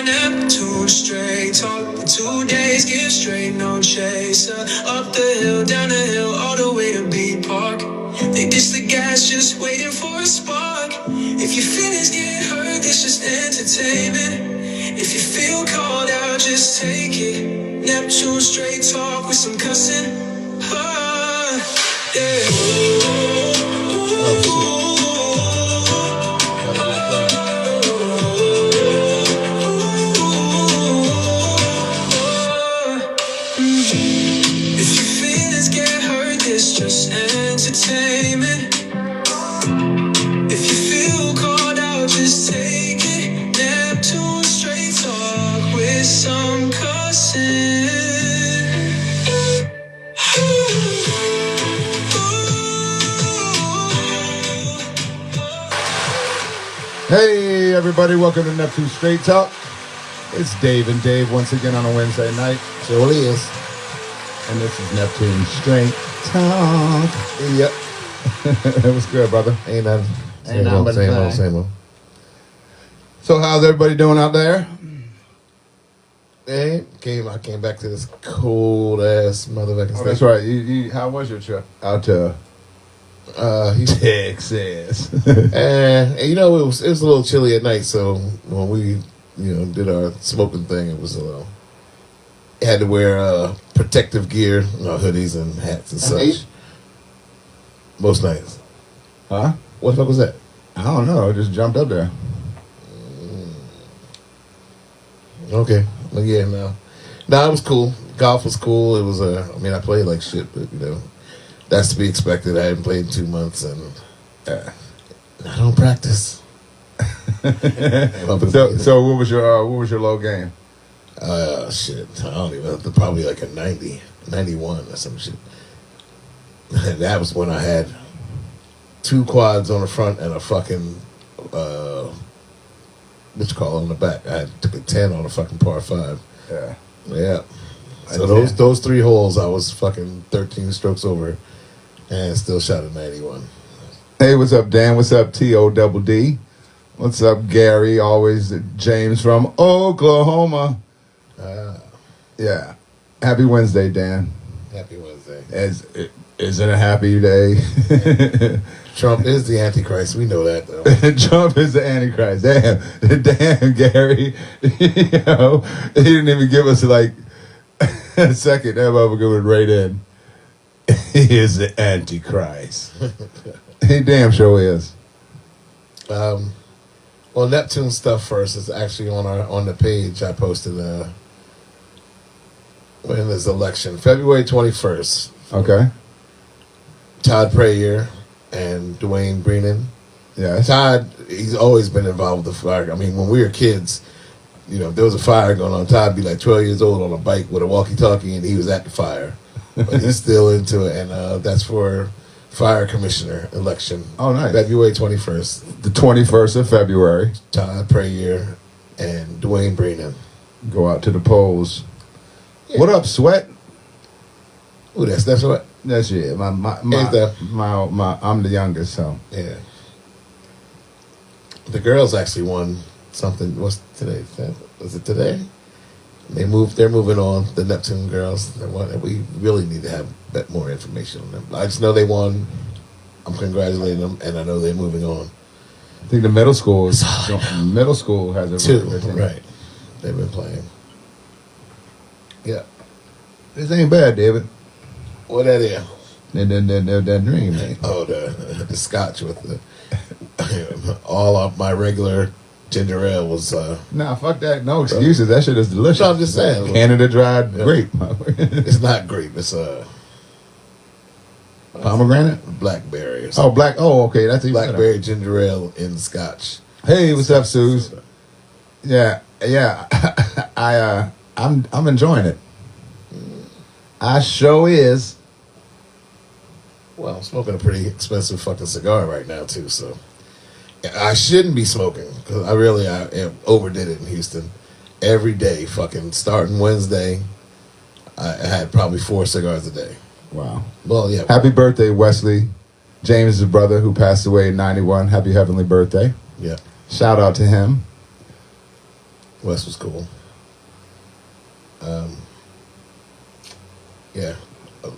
Neptune straight talk. For 2 days, get straight, no chaser. Up the hill, down the hill, all the way to Beat Park. They ditch the gas, just waiting for a spark. If your feelings get hurt, this just entertainment. If you feel called out, just take it. Neptune straight talk with some cussing. If your feelings get hurt, it's just entertainment. If you feel called out, just take it. Neptune straight talk with some cussing. Hey everybody, welcome to Neptune Straight Talk. It's Dave and Dave once again on a Wednesday night. Sure is. And this is Neptune Straight Talk. Yep. What's good, brother? Ain't nothing. Same old. So how's everybody doing out there? Hey, I came back to this cold ass motherfucking state. That's right. How was your trip out to Texas? And you know, it was a little chilly at night, so when we did our smoking thing, it was a little. Had to wear protective gear, hoodies and hats and such. Most nights. Huh? What the fuck was that? I don't know. I just jumped up there. Okay. Well, yeah, no, it was cool. Golf was cool. It was I mean, I played like shit, but that's to be expected. I hadn't played in 2 months, and I don't practice. So what was your low game? Shit, I don't even know, probably like a 90, 91 or some shit. And that was when I had 2 quads on the front and a fucking, on the back. I took a 10 on a fucking par 5. Yeah. So those 3 holes, I was fucking 13 strokes over and still shot a 91. Hey, what's up, Dan? What's up, TODD? What's up, Gary? Always James from Oklahoma. Yeah. Happy Wednesday, Dan. Happy Wednesday. Is it a happy day? Trump is the Antichrist. We know that, though. Trump is the Antichrist. Damn, Gary. He didn't even give us like a second. That motherfucker went right in. He is the Antichrist. He damn sure is. Well, Neptune stuff first is actually on the page I posted when this election, February 21st. Okay. Todd Prayer and Dwayne Brennan. Yeah. Todd, he's always been involved with the fire. I mean, when we were kids, if there was a fire going on, Todd would be like 12 years old on a bike with a walkie-talkie, and he was at the fire. But he's still into it, and that's for fire commissioner election. Oh, nice. February 21st. The 21st of February. Todd Prayer and Dwayne Brennan. Go out to the polls. Yeah. What up, Sweat? Ooh, that's what? That's it. I'm the youngest, so. Yeah. The girls actually won something. What's today? Was it today? They're moving on. The Neptune girls. We really need to have more information on them. I just know they won. I'm congratulating them, and I know they're moving on. I think the middle school has a 2, right? They've been playing. Yeah. This ain't bad, David. What that is? That dream, man. Oh, the scotch with the all of my regular ginger ale was. Nah, fuck that. No excuses. That shit is delicious. No, I'm just saying. Canada dried grape. It's not grape. It's pomegranate, blackberry. Oh, black. Oh, okay. That's even blackberry better. Ginger ale in scotch. Hey, what's up, Suze? Yeah. I'm enjoying it. I sure is. Well, I'm smoking a pretty expensive fucking cigar right now, too, so. I shouldn't be smoking, because I overdid it in Houston. Every day, fucking starting Wednesday, I had probably 4 cigars a day. Wow. Well, yeah. Happy birthday, Wesley. James' brother, who passed away in 91. Happy heavenly birthday. Yeah. Shout out to him. West was cool. Yeah,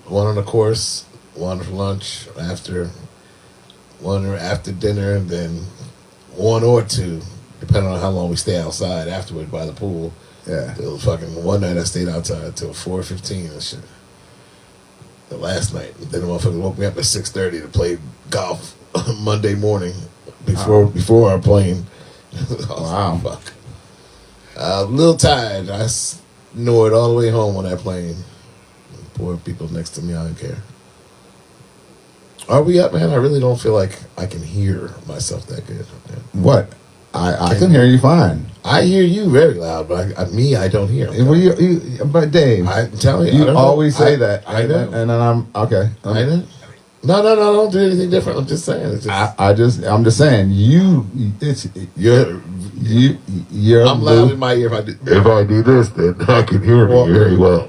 one on the course, one for lunch, one after dinner, and then one or two, depending on how long we stay outside afterward by the pool. Yeah. Till fucking one night I stayed outside till 4:15 and shit. The last night, then the motherfucker woke me up at 6:30 to play golf Monday morning before our plane. Wow. Fuck. I'm a little tired. I snored all the way home on that plane. Poor people next to me, I don't care. Are we up, man? I really don't feel like I can hear myself that good. Man. What? I can hear you fine. I hear you very loud, but I don't hear. But Dave, I'm telling you, you always say that. I know. And then I'm okay. I know. No, don't do anything different. I'm just saying. I'm just saying you're I'm loud in my ear. If I do this, then I can hear me very well.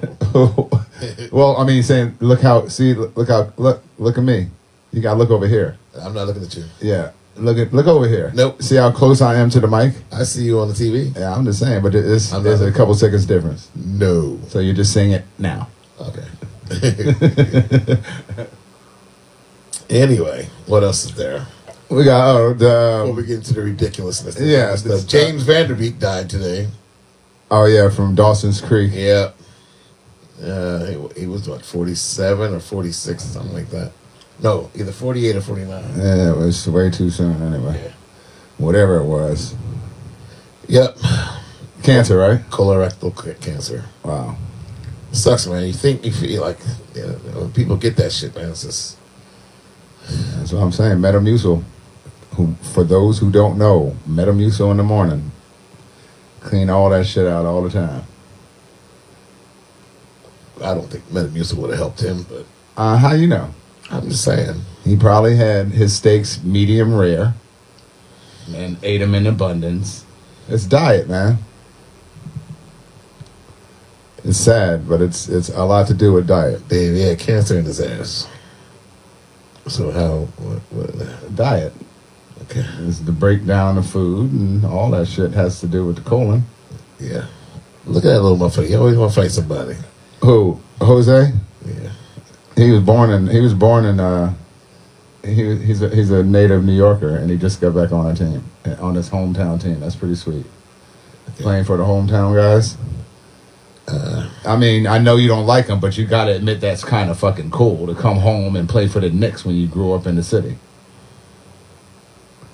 Well, I mean, saying look at me. You gotta look over here. I'm not looking at you. Yeah, look over here. Nope. See how close I am to the mic? I see you on the TV. Yeah, I'm just saying, but there's a couple seconds difference. No. So you're just saying it now. Okay. Anyway, what else is there? We got Before we get into the ridiculousness. Yeah, James Vanderbeek died today. Oh yeah, from Dawson's Creek. Yeah. He was what, 47 or 46, something like that. No, either 48 or 49. Yeah, it was way too soon anyway. Yeah. Whatever it was. Yep. Cancer, right? Colorectal cancer. Wow. Sucks, man. You feel like, when people get that shit, man, it's just. That's what I'm saying. Metamucil. For those who don't know, Metamucil in the morning. Clean all that shit out all the time. I don't think Metamucil would have helped him, but. How you know? I'm just saying. He probably had his steaks medium rare and ate them in abundance. It's diet, man. It's sad, but it's a lot to do with diet. Dave, he had cancer in his ass. So what? Diet. Okay. It's the breakdown of food and all that shit has to do with the colon. Yeah. Look at that little motherfucker. He always want to fight somebody. Who? Jose? Yeah. He's a native New Yorker, and he just got back on a team, on his hometown team. That's pretty sweet. Okay. Playing for the hometown guys. I mean, I know you don't like him, but you gotta admit that's kind of fucking cool to come home and play for the Knicks when you grew up in the city.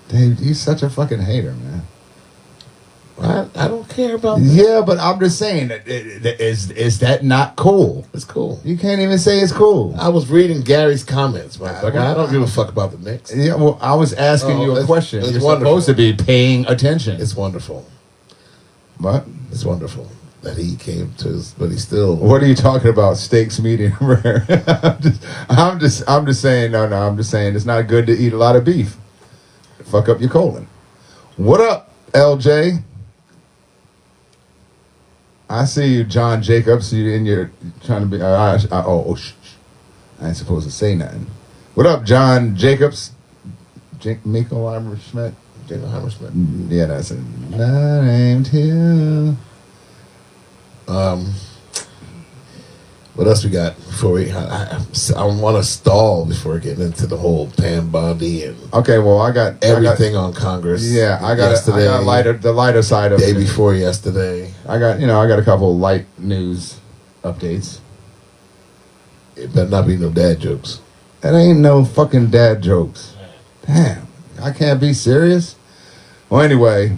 Dave, you're such a fucking hater, man. I don't care about that. Yeah, but I'm just saying, is that not cool? It's cool. You can't even say it's cool. I was reading Gary's comments, motherfucker. I don't give a fuck about the Knicks. Yeah, well, I was asking you a question. You're supposed to be paying attention. It's wonderful. What? It's wonderful that he came to his, but he still. What are you talking about? Steaks medium rare. I'm just saying. No. I'm just saying it's not good to eat a lot of beef. Fuck up your colon. What up, LJ? I see you, John Jacobs. You're trying to be. I ain't supposed to say nothing. What up, John Jacobs? Miko Hammerschmidt. Jacob Hammerschmidt. Yeah, that's it. Not named him. What else we got before we? I want to stall before getting into the whole Pam Bondi and. Okay, well, I got everything on Congress. Yeah, I got the lighter side of day it. Before yesterday. I got a couple light news updates. It better not be no dad jokes. That ain't no fucking dad jokes. Damn, I can't be serious. Well, anyway,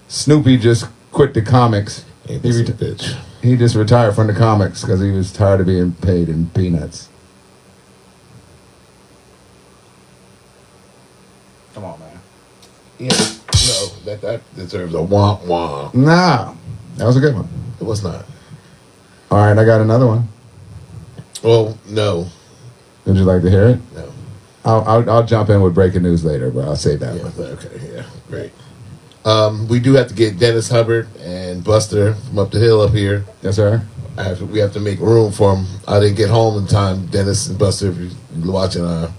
Snoopy just quit the comics. Ain't this a bitch? He just retired from the comics because he was tired of being paid in peanuts. Come on, man. Yeah, no, that deserves a womp womp. Nah, that was a good one. It was not. All right, I got another one. Well, no. Would you like to hear it? No. I'll jump in with breaking news later, but I'll save that one. Okay, yeah, great. We do have to get Dennis Hubbard and Buster from up the hill up here. Yes, sir. We have to make room for them. I didn't get home in time. Dennis and Buster, if you're watching. I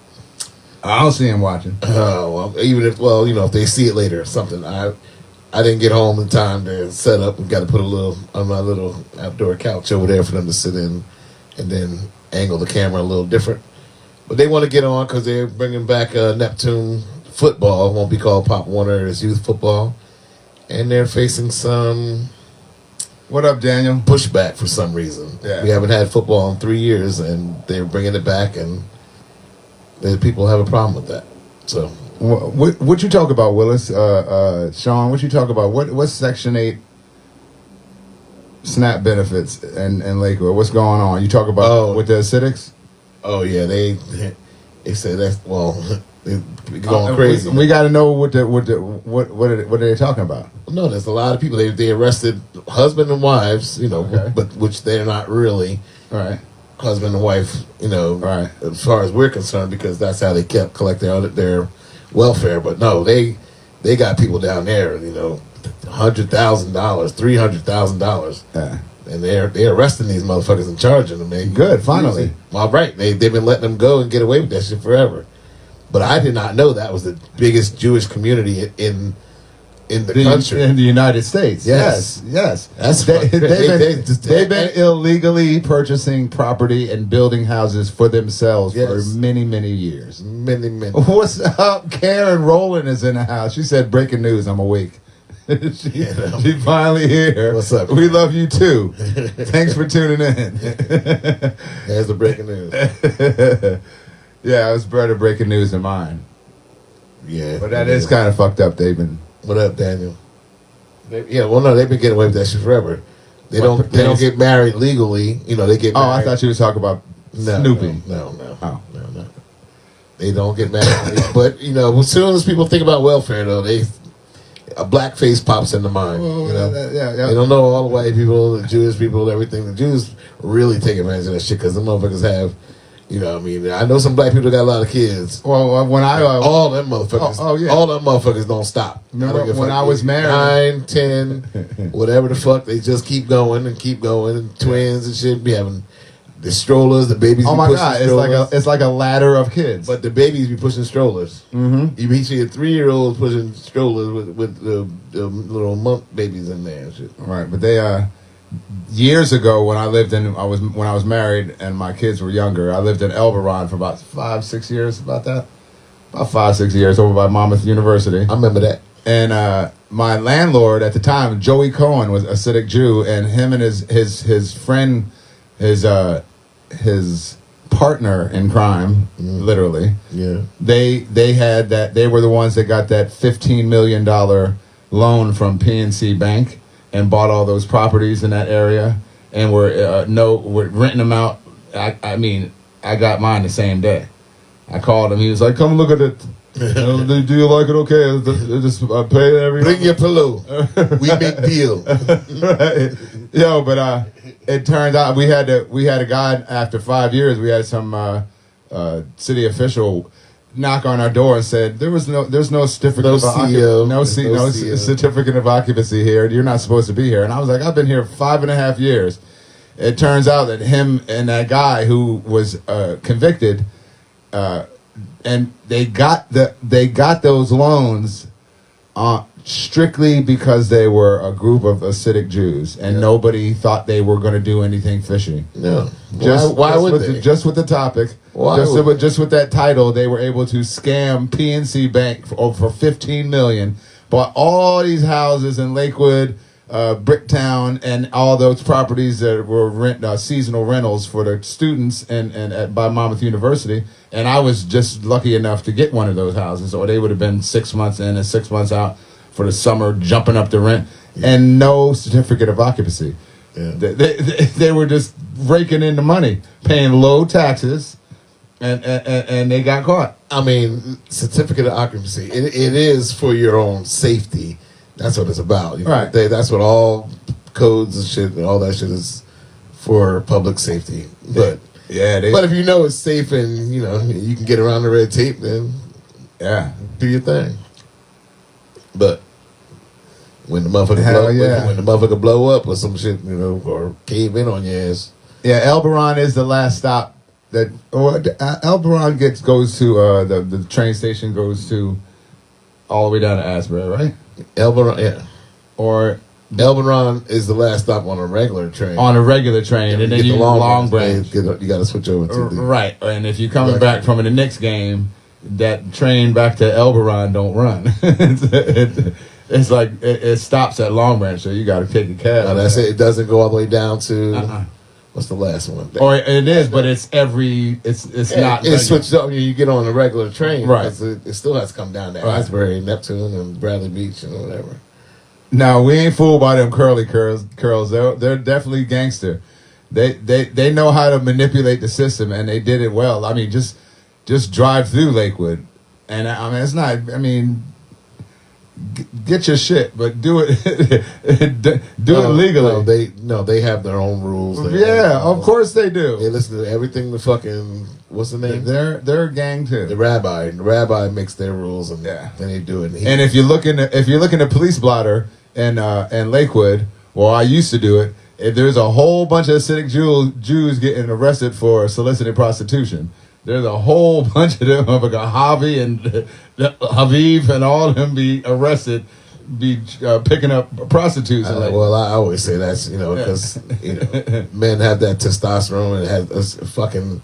don't see him watching. Even if, if they see it later or something. I didn't get home in time to set up. We got to put a little on my little outdoor couch over there for them to sit in, and then angle the camera a little different. But they want to get on because they're bringing back Neptune football. It won't be called Pop Warner. It's youth football, and they're facing some What up, Daniel? pushback for some reason. Yeah. We haven't had football in 3 years, and they're bringing it back, and the people have a problem with that. So. What you talk about, Willis? Sean, what you talk about? What's Section 8 SNAP benefits in Lakewood? What's going on? You talk about with the acidics? Oh yeah, they said that's they're going crazy. We got to know what are they talking about? No, there's a lot of people. They arrested husband and wives, Okay. but which they're not really All right. husband and wife, Right. as far as we're concerned, because that's how they kept collecting their welfare. But no, they got people down there, $100,000, $300,000. Yeah. And they're arresting these motherfuckers and charging them. Man. Good, finally. Well, right. They've been letting them go and get away with that shit forever. But I did not know that was the biggest Jewish community in the country. In the United States. Yes. That's they've they've been illegally purchasing property and building houses for themselves for many, many years. Many. What's up? Karen Rowland is in the house. She said, breaking news, I'm awake. She finally here. What's up? We love you too. Thanks for tuning in. There's the breaking news. Yeah, it was better breaking news than mine. Yeah. But that is kind of fucked up, David. What up, Daniel? They've been getting away with that shit forever. They don't get married legally. They get married. Oh, I thought you were talking about Snoopy. No. Oh. No. They don't get married. But, as soon as people think about welfare, though, a black face pops into mind. Yeah. They don't know all the white people, the Jewish people, everything. The Jews really take advantage of that shit because the motherfuckers have, I know some black people got a lot of kids. Well, when I all them motherfuckers, all them motherfuckers don't stop. Remember when I was married, 9, 10, whatever the fuck, they just keep going and twins and shit. Be having the strollers, the babies. Oh my god, it's like a ladder of kids. But the babies be pushing strollers. Mm-hmm. You see a 3-year-old pushing strollers with the little month babies in there and shit. Right, but they years ago when I was married and my kids were younger, I lived in Elberon for about 5-6 years. About 5-6 years over by Monmouth University. I remember that. And my landlord at the time, Joey Cohen, was a Hasidic Jew, and him and his friend, his partner in crime, literally. Yeah. They were the ones that got that $15 million loan from PNC Bank and bought all those properties in that area, and we're renting them out. I got mine the same day. I called him. He was like, "Come look at it. Do you like it? Okay, just pay every. Bring your pillow. We make deal." Right. Yo, but it turns out we had a guy after 5 years. We had some city official knock on our door and said there's no certificate certificate of occupancy here. You're not supposed to be here. And I was like, I've been here 5.5 years. It turns out that him and that guy who was convicted, and they got those loans strictly because they were a group of Hasidic Jews, and nobody thought they were going to do anything fishy. No, why would they? Just with the topic, just with that title, they were able to scam PNC Bank for $15 million. Bought all these houses in Lakewood, Bricktown, and all those properties that were seasonal rentals for the students and by Monmouth University. And I was just lucky enough to get one of those houses, or they would have been 6 months in and 6 months out for the summer, jumping up the rent, and no certificate of occupancy. Yeah. They were just raking in the money, paying low taxes, and they got caught. I mean, certificate of occupancy, it is for your own safety. That's what it's about. Right. That's what all codes and shit and all that shit is for, public safety. But but if you know it's safe and you can get around the red tape, then do your thing. But when the motherfucker blow up or some shit, or cave in on your ass. Yeah, Elberon is the last stop that Elberon goes to the train station goes to all the way down to Asbury, right? Elberon, yeah. or Elberon is the last stop on a regular train. on a regular train, and then you Long Branch. You got to switch over to the Right, and if you're coming back from the Knicks game, that train back to Elberon don't run. It's like it stops at Long Branch, so you got to take a cab. No, that's it. It doesn't go all the way down to what's the last one? Or it is, but it's not. It's switched up. You get on a regular train, right? It still has to come down to Asbury, Neptune, and Bradley Beach, and whatever. No, we ain't fooled by them curly curls. They're definitely gangster. They know how to manipulate the system, and they did it well. I mean, just drive through Lakewood, and I mean it's not. I mean, get your shit, but do it it legally. They have their own rules. Of course they do. They listen to everything. The fucking what's the name? They're a gang too. The rabbi makes their rules, and then they do it. And if you look in the police blotter and Lakewood, well, I used to do it. If there's a whole bunch of Hasidic Jews getting arrested for soliciting prostitution. There's a whole bunch of them, like Javi and Haviv, and all of them be arrested, be picking up prostitutes. Well, I always say that's because men have that testosterone and has fucking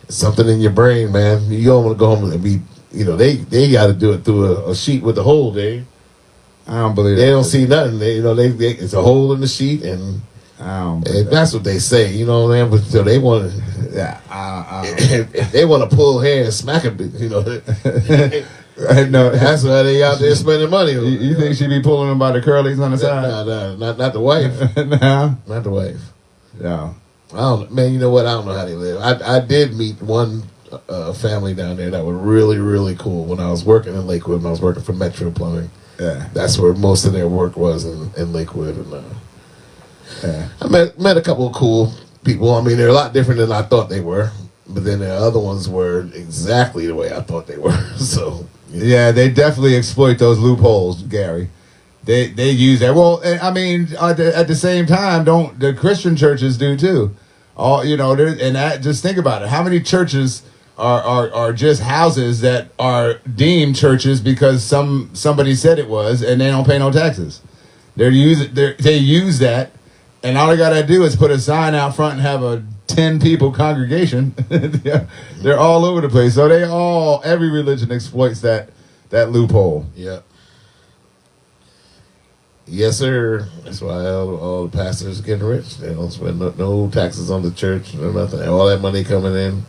something in your brain, man. You don't want to go home and be, they got to do it through a sheet with a hole, Dave. I don't believe they don't see nothing. It's a hole in the sheet, and that's what they say. You know what I mean? But so they want to. Yeah, if they want to pull hair and smack a bit, no, that's why they out there spending money. You think she be pulling them by the curlies on the side? No, not the wife. No, not the wife. No, I don't. Man, you know what? I don't know how they live. I did meet one family down there that were really, really cool when I was working in Lakewood. When I was working for Metro Plumbing. Yeah, that's where most of their work was in Lakewood, and I met a couple of cool people. I mean, they're a lot different than I thought they were, but then the other ones were exactly the way I thought they were. So yeah, they definitely exploit those loopholes, Gary. They use that. Well, I mean, at the same time, don't the Christian churches do too? Just think about it. How many churches are just houses that are deemed churches because somebody said it was, and they don't pay no taxes? They use that. And all they gotta do is put a sign out front and have a 10 people congregation. They're all over the place. So every religion exploits that loophole. Yeah. Yes, sir. That's why all the pastors are getting rich. They don't spend no taxes on the church or nothing. All that money coming in.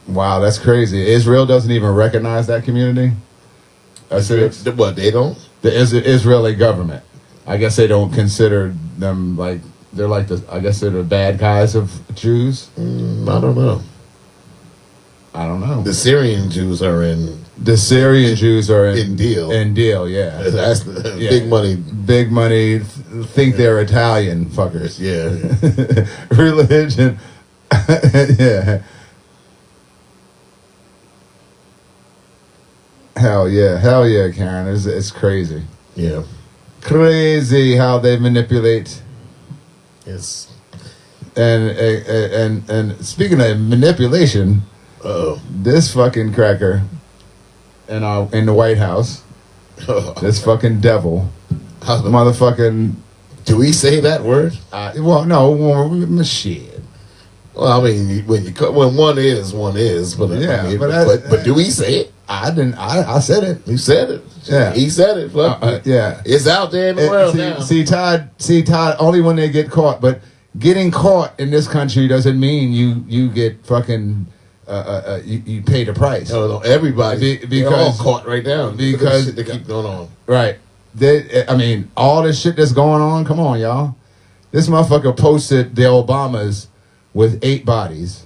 Wow, that's crazy. Israel doesn't even recognize that community. What, they don't? The Israeli government. I guess they don't consider them they're the bad guys of Jews. I don't know. The Syrian Jews are in. The Syrian Jews are in Deal. In Deal, yeah. That's big money. Big money. Think they're Italian fuckers. Yeah. Religion. Yeah. Hell yeah, Karen. It's crazy. Yeah. Crazy how they manipulate. Yes. And speaking of manipulation, this fucking cracker in the White House, this fucking devil, motherfucking. Do we say that word? Well, no, shit. Well, I mean, when one is, but yeah, I mean, but do we say it? I didn't. I said it. You said it. Yeah, he said it. Yeah, it's out there in the world now. See, Todd. Only when they get caught, but getting caught in this country doesn't mean you get fucking. You pay the price. No, everybody. They're all caught right now because they keep going on. Right. All this shit that's going on. Come on, y'all. This motherfucker posted the Obamas with 8 bodies,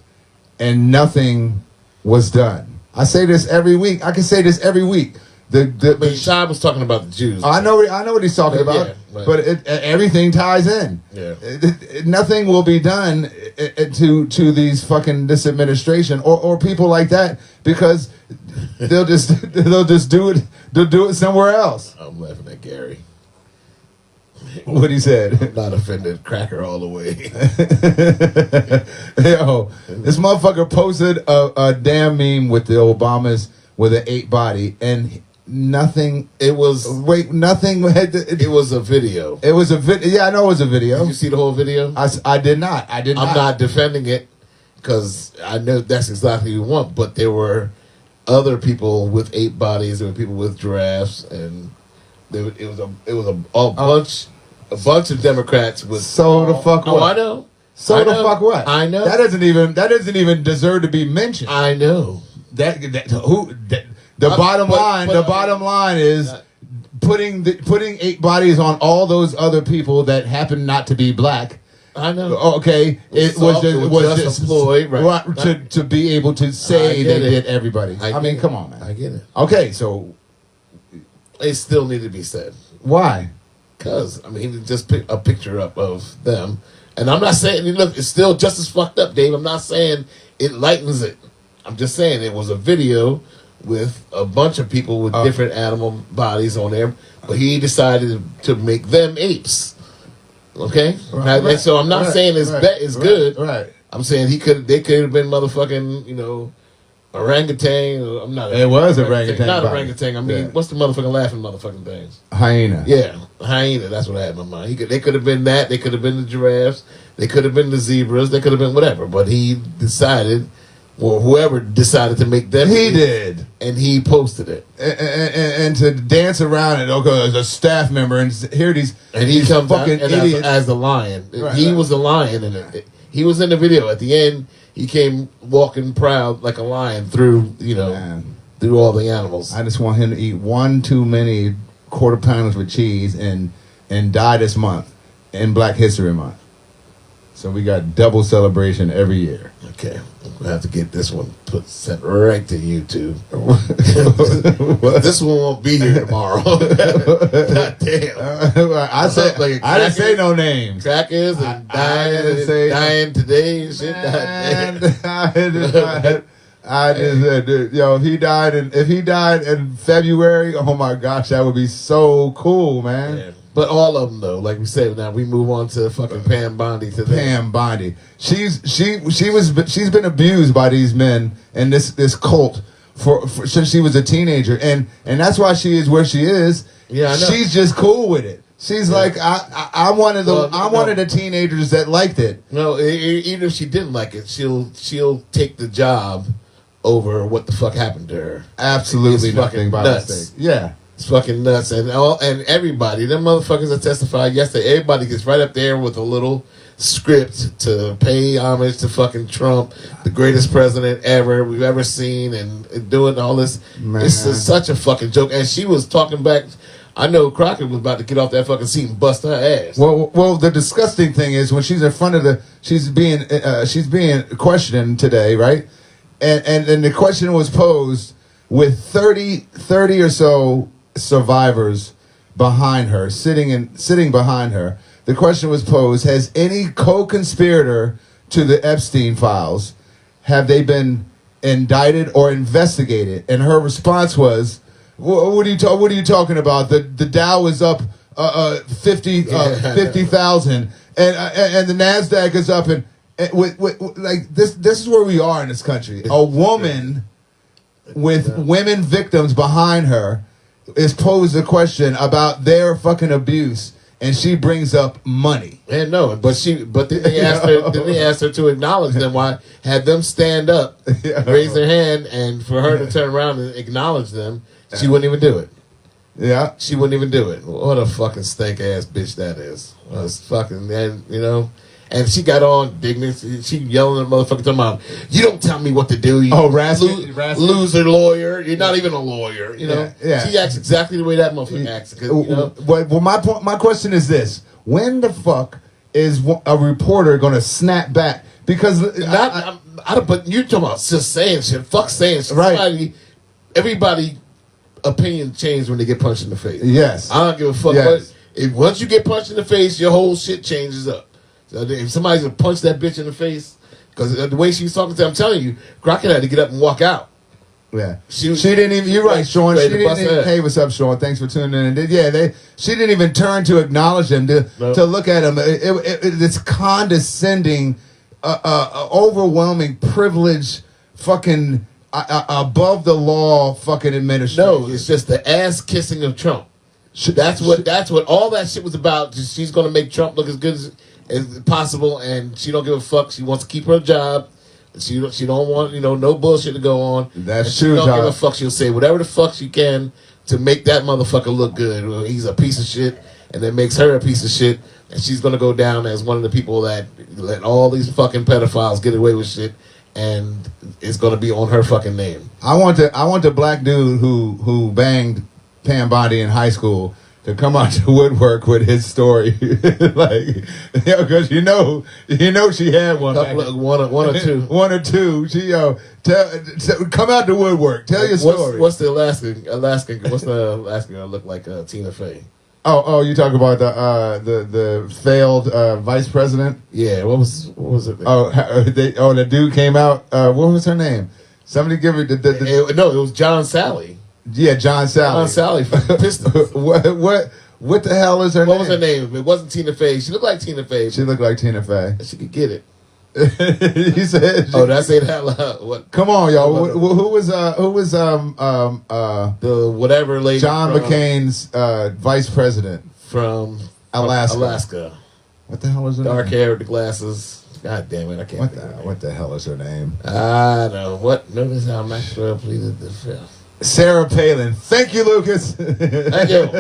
and nothing was done. I say this every week. I can say this every week. But Todd was talking about the Jews. I know what he's talking about. Yeah, right. But everything ties in. Yeah. Nothing will be done to this administration or people like that because they'll just do it. They'll do it somewhere else. I'm laughing at Gary. What he said. I'm not offended. Cracker all the way. Yo, this motherfucker posted a damn meme with the Obamas with an 8 body, and Nothing. It was nothing. It was a video. It was a video. Yeah, I know it was a video. Did you see the whole video? I did not. I did not. I'm not defending it because I know that's exactly what you want. But there were other people with 8 bodies. There were people with giraffes, and it was a bunch of Democrats with. So the fuck what? Oh, I know. So the fuck what? I know. That doesn't even deserve to be mentioned. I know. The bottom line is putting 8 bodies on all those other people that happen not to be black. I know. Okay, it was just employed, right. to be able to say they did everybody. I mean, come on, man. I get it. Okay, so it still need to be said. Why? Because I mean, he just picked a picture up of them, and I'm not saying look, it's still just as fucked up, Dave. I'm not saying it lightens it. I'm just saying it was a video with a bunch of people with different animal bodies on there, but he decided to make them apes. Okay, right, so I'm not saying it's good. Right. I'm saying they could have been motherfucking orangutan. I'm not. It was orangutan. Not orangutan. I mean, what's the motherfucking laughing motherfucking things? Hyena. Yeah, hyena. That's what I had in my mind. They could have been that. They could have been the giraffes. They could have been the zebras. They could have been whatever. But he decided. Or whoever decided to make them. He did. And he posted it. And to dance around it, as a staff member, and hear these. And he comes fucking out idiots. as the lion. Right, he was the lion in it. He was in the video. At the end, he came walking proud like a lion through, through all the animals. I just want him to eat one too many quarter pounders with cheese and die this month in Black History Month. So we got double celebration every year. Okay, I'm gonna have to get this one sent right to YouTube. This one won't be here tomorrow. God damn! I didn't say no names. Crackers and dying today and shit. I just said, if he died in February, oh my gosh, that would be so cool, man. Yeah. But all of them though, like we said, now we move on to fucking Pam Bondi today. Pam Bondi, she's been abused by these men and this cult for since she was a teenager, and that's why she is where she is. Yeah, I know. She's just cool with it. She's like, I'm one of the teenagers that liked it. No, even if she didn't like it, she'll take the job over what the fuck happened to her. Absolutely it's nothing by nuts. mistake. Yeah. It's fucking nuts, and everybody, them motherfuckers that testified yesterday, everybody gets right up there with a little script to pay homage to fucking Trump, the greatest president ever we've ever seen, and doing all this. Man. It's such a fucking joke. And she was talking back. I know Crockett was about to get off that fucking seat and bust her ass. Well, the disgusting thing is when she's in front of she's being questioned today, right? And the question was posed with 30 or so survivors behind her, sitting behind her. The question was posed: has any co-conspirator to the Epstein files, have they been indicted or investigated? And her response was, "What are you talking about? The Dow is up 50,000, and the Nasdaq is up, and with like this. This is where we are in this country. A woman with women victims behind her is posed a question about their fucking abuse, and she brings up money. And no, but then they asked her to acknowledge them. Why had them stand up, raise their hand, and for her to turn around and acknowledge them, she wouldn't even do it. Yeah, she wouldn't even do it. What a fucking stank ass bitch that is. It's fucking, and and she got all indignant. She yelling at the motherfucker, talking about, "You don't tell me what to do. You loser lawyer. You're not even a lawyer." Yeah. She acts exactly the way that motherfucker acts. Well, my question is this: when the fuck is a reporter going to snap back? Because but you're talking about just saying shit. Fuck saying shit. Right. Everybody opinion change when they get punched in the face. Yes. I don't give a fuck. Yes. Once you get punched in the face, your whole shit changes up. So if somebody's gonna punch that bitch in the face, because the way she was talking to, I'm telling you, Crockett had to get up and walk out. Yeah, she didn't even. You're right, Sean. She didn't even. Hey, what's up, Sean? Thanks for tuning in. She didn't even turn to acknowledge him, to look at him. It's condescending, overwhelming privilege, fucking above the law fucking administration. No, it's just the ass kissing of Trump. That's what all that shit was about. She's going to make Trump look as good as possible, and she don't give a fuck. She wants to keep her job. She don't want no bullshit to go on. That's true. She don't give a fuck. She'll say whatever the fuck she can to make that motherfucker look good. Well, he's a piece of shit, and that makes her a piece of shit. And she's going to go down as one of the people that let all these fucking pedophiles get away with shit, and it's going to be on her fucking name. I want the black dude who banged Pam Bondi in high school to come out to woodwork with his story, like, because you know she had one, one or two, one or two. She come out to woodwork, tell your story. What's the Alaskan? What's the Alaskan that look like Tina Fey? Oh, you talk about the failed vice president? Yeah, what was it? The dude came out. What was her name? Somebody give it no, it was John Sally. Yeah, John Sally. John Sally from Pistons. What the hell is her name? What was her name? It wasn't Tina Fey. She looked like Tina Fey. She looked like Tina Fey. She could get it. He said. Oh, did I say that loud? What? Come on, y'all. Who was the whatever lady? John McCain's vice president from Alaska. What the hell is her Dark name? hair with the glasses. God damn it, I can't. What the hell is her name? I know. What? Notice how Maxwell pleaded the fifth. Sarah Palin. Thank you, Lucas. Thank you.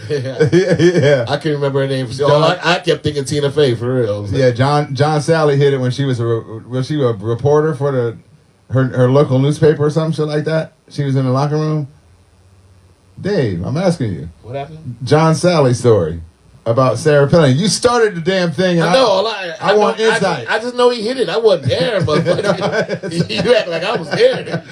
Yeah. I can't remember her name. I kept thinking Tina Fey for real. Yeah, John Sally hit it when she was a reporter for her local newspaper or some shit like that. She was in the locker room. Dave, I'm asking you. What happened? John Sally story about Sarah Palin. You started the damn thing. I know. I want insight. I just know he hit it. I wasn't there, motherfucker. You act like I was there.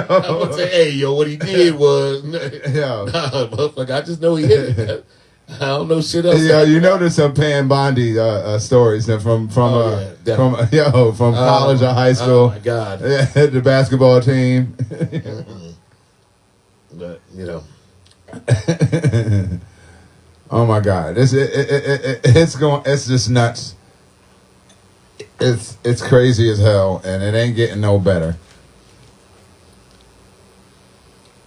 I would say, hey, yo, what he did was... Yo. Nah, motherfucker, I just know he hit it. I don't know shit else. Yeah, you know there's some Pam Bondi stories from college or high school. Oh my God. Yeah, the basketball team. But Oh my God, it's going. It's just nuts. It's crazy as hell, and it ain't getting no better.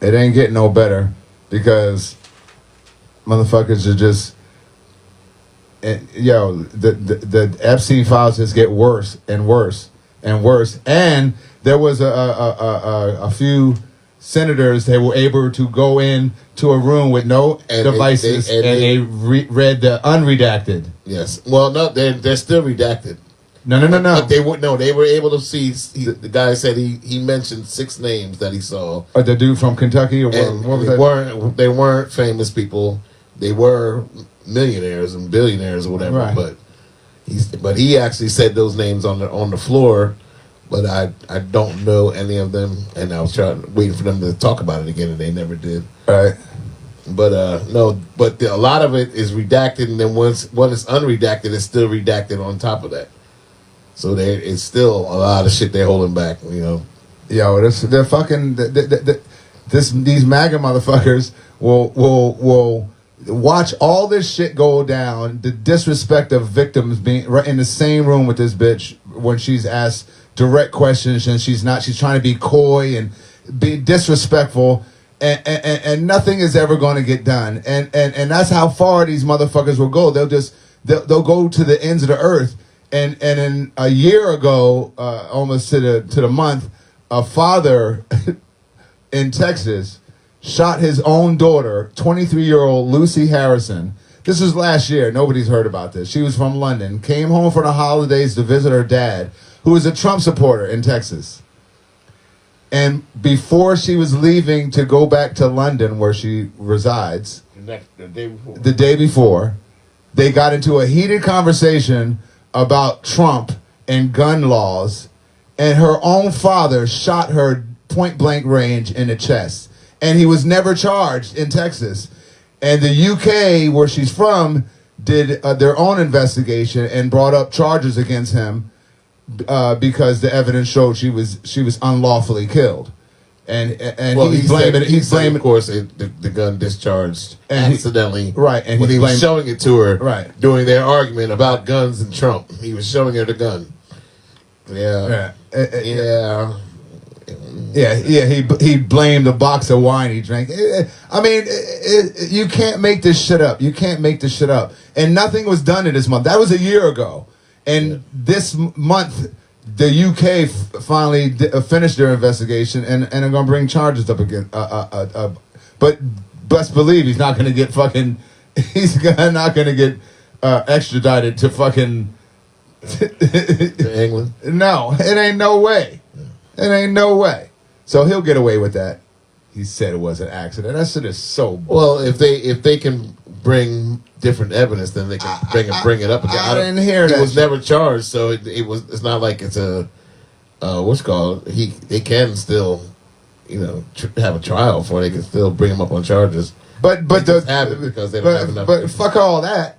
It ain't getting no better because motherfuckers are just. The Epstein files just get worse and worse and worse. And there was a few senators that were able to go in to a room with no devices, and they read the unredacted. Yes. Well, no, they're still redacted. No. But they were able to see. The guy said he mentioned 6 names that he saw. Or the dude from Kentucky, or what was that? They weren't famous people. They were millionaires and billionaires or whatever. Right. But he actually said those names on the floor. But I don't know any of them, and I was waiting for them to talk about it again, and they never did. Right. But no, but a lot of it is redacted, and then once it's unredacted, it's still redacted on top of that. So it's still a lot of shit they're holding back. Yo, they're fucking these MAGA motherfuckers will watch all this shit go down. The disrespect of victims being right in the same room with this bitch when she's asked direct questions, and she's trying to be coy and be disrespectful, and nothing is ever going to get done, and that's how far these motherfuckers will go. They'll go to the ends of the earth, and in a year ago, almost to the month, a father in Texas shot his own daughter, 23-year-old Lucy Harrison. This was last year. Nobody's heard about this. She was from London, came home for the holidays to visit her dad, who is a Trump supporter in Texas. And before she was leaving to go back to London, where she resides, the day before, they got into a heated conversation about Trump and gun laws, and her own father shot her point-blank range in the chest. And he was never charged in Texas. And the UK, where she's from, did their own investigation and brought up charges against him because the evidence showed she was unlawfully killed, and he's blaming, of course, the gun discharged accidentally, right? And when he was showing it to her, right, during their argument about guns and Trump, he was showing her the gun. Yeah. Yeah, he blamed the box of wine he drank. You can't make this shit up. You can't make this shit up. And nothing was done in this month. That was a year ago. And this month, the UK finally finished their investigation and are going to bring charges up again. But best believe he's not going to get fucking. He's not going to get extradited to fucking. To England? No, it ain't no way. It ain't no way. So he'll get away with that. He said it was an accident. That shit is so. Well, if they can bring different evidence, then they can bring it up again. I didn't hear that. He was never charged, so it's not like it's a what's it called. They can still, have a trial for it. They can still bring him up on charges. But because they don't have enough. But fuck all that.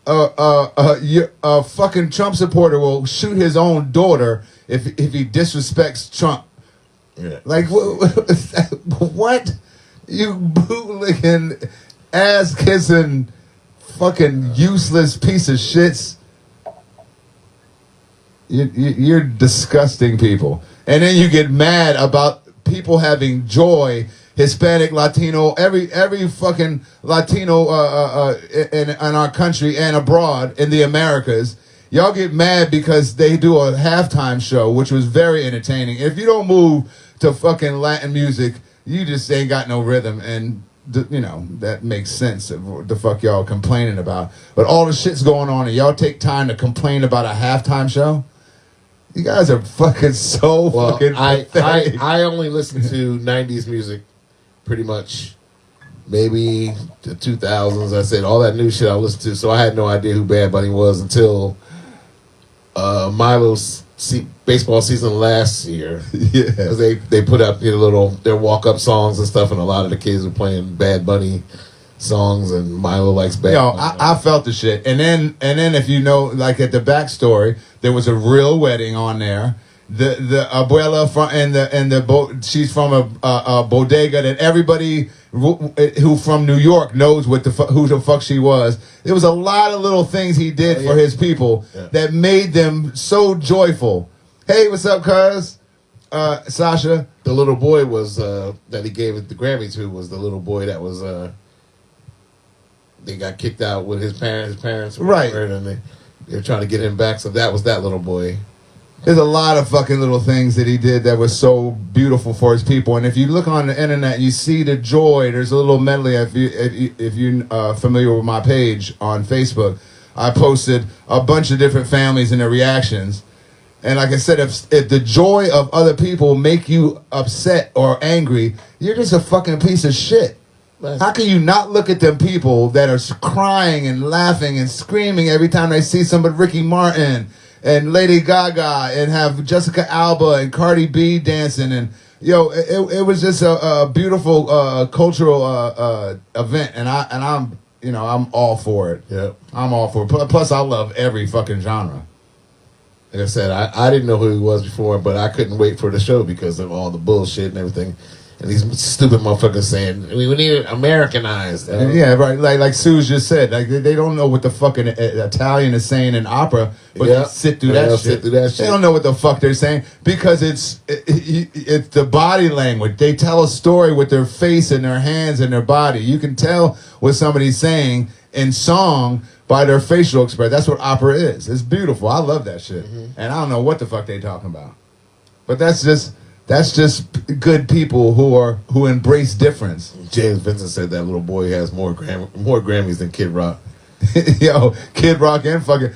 A fucking Trump supporter will shoot his own daughter if he disrespects Trump. Yeah. Like what? You bootlicking, ass kissing, fucking useless piece of shits. You're disgusting people, and then you get mad about people having joy. Hispanic, Latino, every fucking Latino in our country and abroad in the Americas, y'all get mad because they do a halftime show, which was very entertaining. If you don't move to fucking Latin music, you just ain't got no rhythm, and that makes sense of what the fuck y'all complaining about. But all the shit's going on, and y'all take time to complain about a halftime show. You guys are fucking fucking pathetic. I only listen to 90s music. Pretty much, maybe the 2000s. I said all that new shit I listened to, so I had no idea who Bad Bunny was until Milo's baseball season last year. Yeah, because they put up their walk up songs and stuff, and a lot of the kids were playing Bad songs, and Milo likes Bad Bunny. I felt the shit, and then if like at the backstory, there was a real wedding on there. The abuela she's from a bodega that everybody who from New York knows who the fuck she was. There was a lot of little things he did for his people that made them so joyful. Hey, what's up, cuz? Sasha. The little boy was that he gave the Grammy to was the little boy that was they got kicked out with his parents. His parents were right, and they're trying to get him back. So that was that little boy. There's a lot of fucking little things that he did that was so beautiful for his people. And if you look on the internet, you see the joy. There's a little medley. If you're familiar with my page on Facebook, I posted a bunch of different families and their reactions. And like I said, if the joy of other people make you upset or angry, you're just a fucking piece of shit. How can you not look at them people that are crying and laughing and screaming every time they see somebody, Ricky Martin and Lady Gaga, and have Jessica Alba and Cardi B dancing, and it was just a beautiful cultural event, and I'm all for it. Yeah, I'm all for it. Plus, I love every fucking genre. Like I said, I didn't know who he was before, but I couldn't wait for the show because of all the bullshit and everything. And these stupid motherfuckers saying, we need it Americanized. Yeah, right. Like Sue just said, like they don't know what the fucking Italian is saying in opera, but they sit through that shit. They don't know what the fuck they're saying because it's the body language. They tell a story with their face and their hands and their body. You can tell what somebody's saying in song by their facial expression. That's what opera is. It's beautiful. I love that shit. Mm-hmm. And I don't know what the fuck they talking about. But that's just good people who embrace difference. James Vincent said that little boy has more Grammys than Kid Rock. Yo, Kid Rock and fucking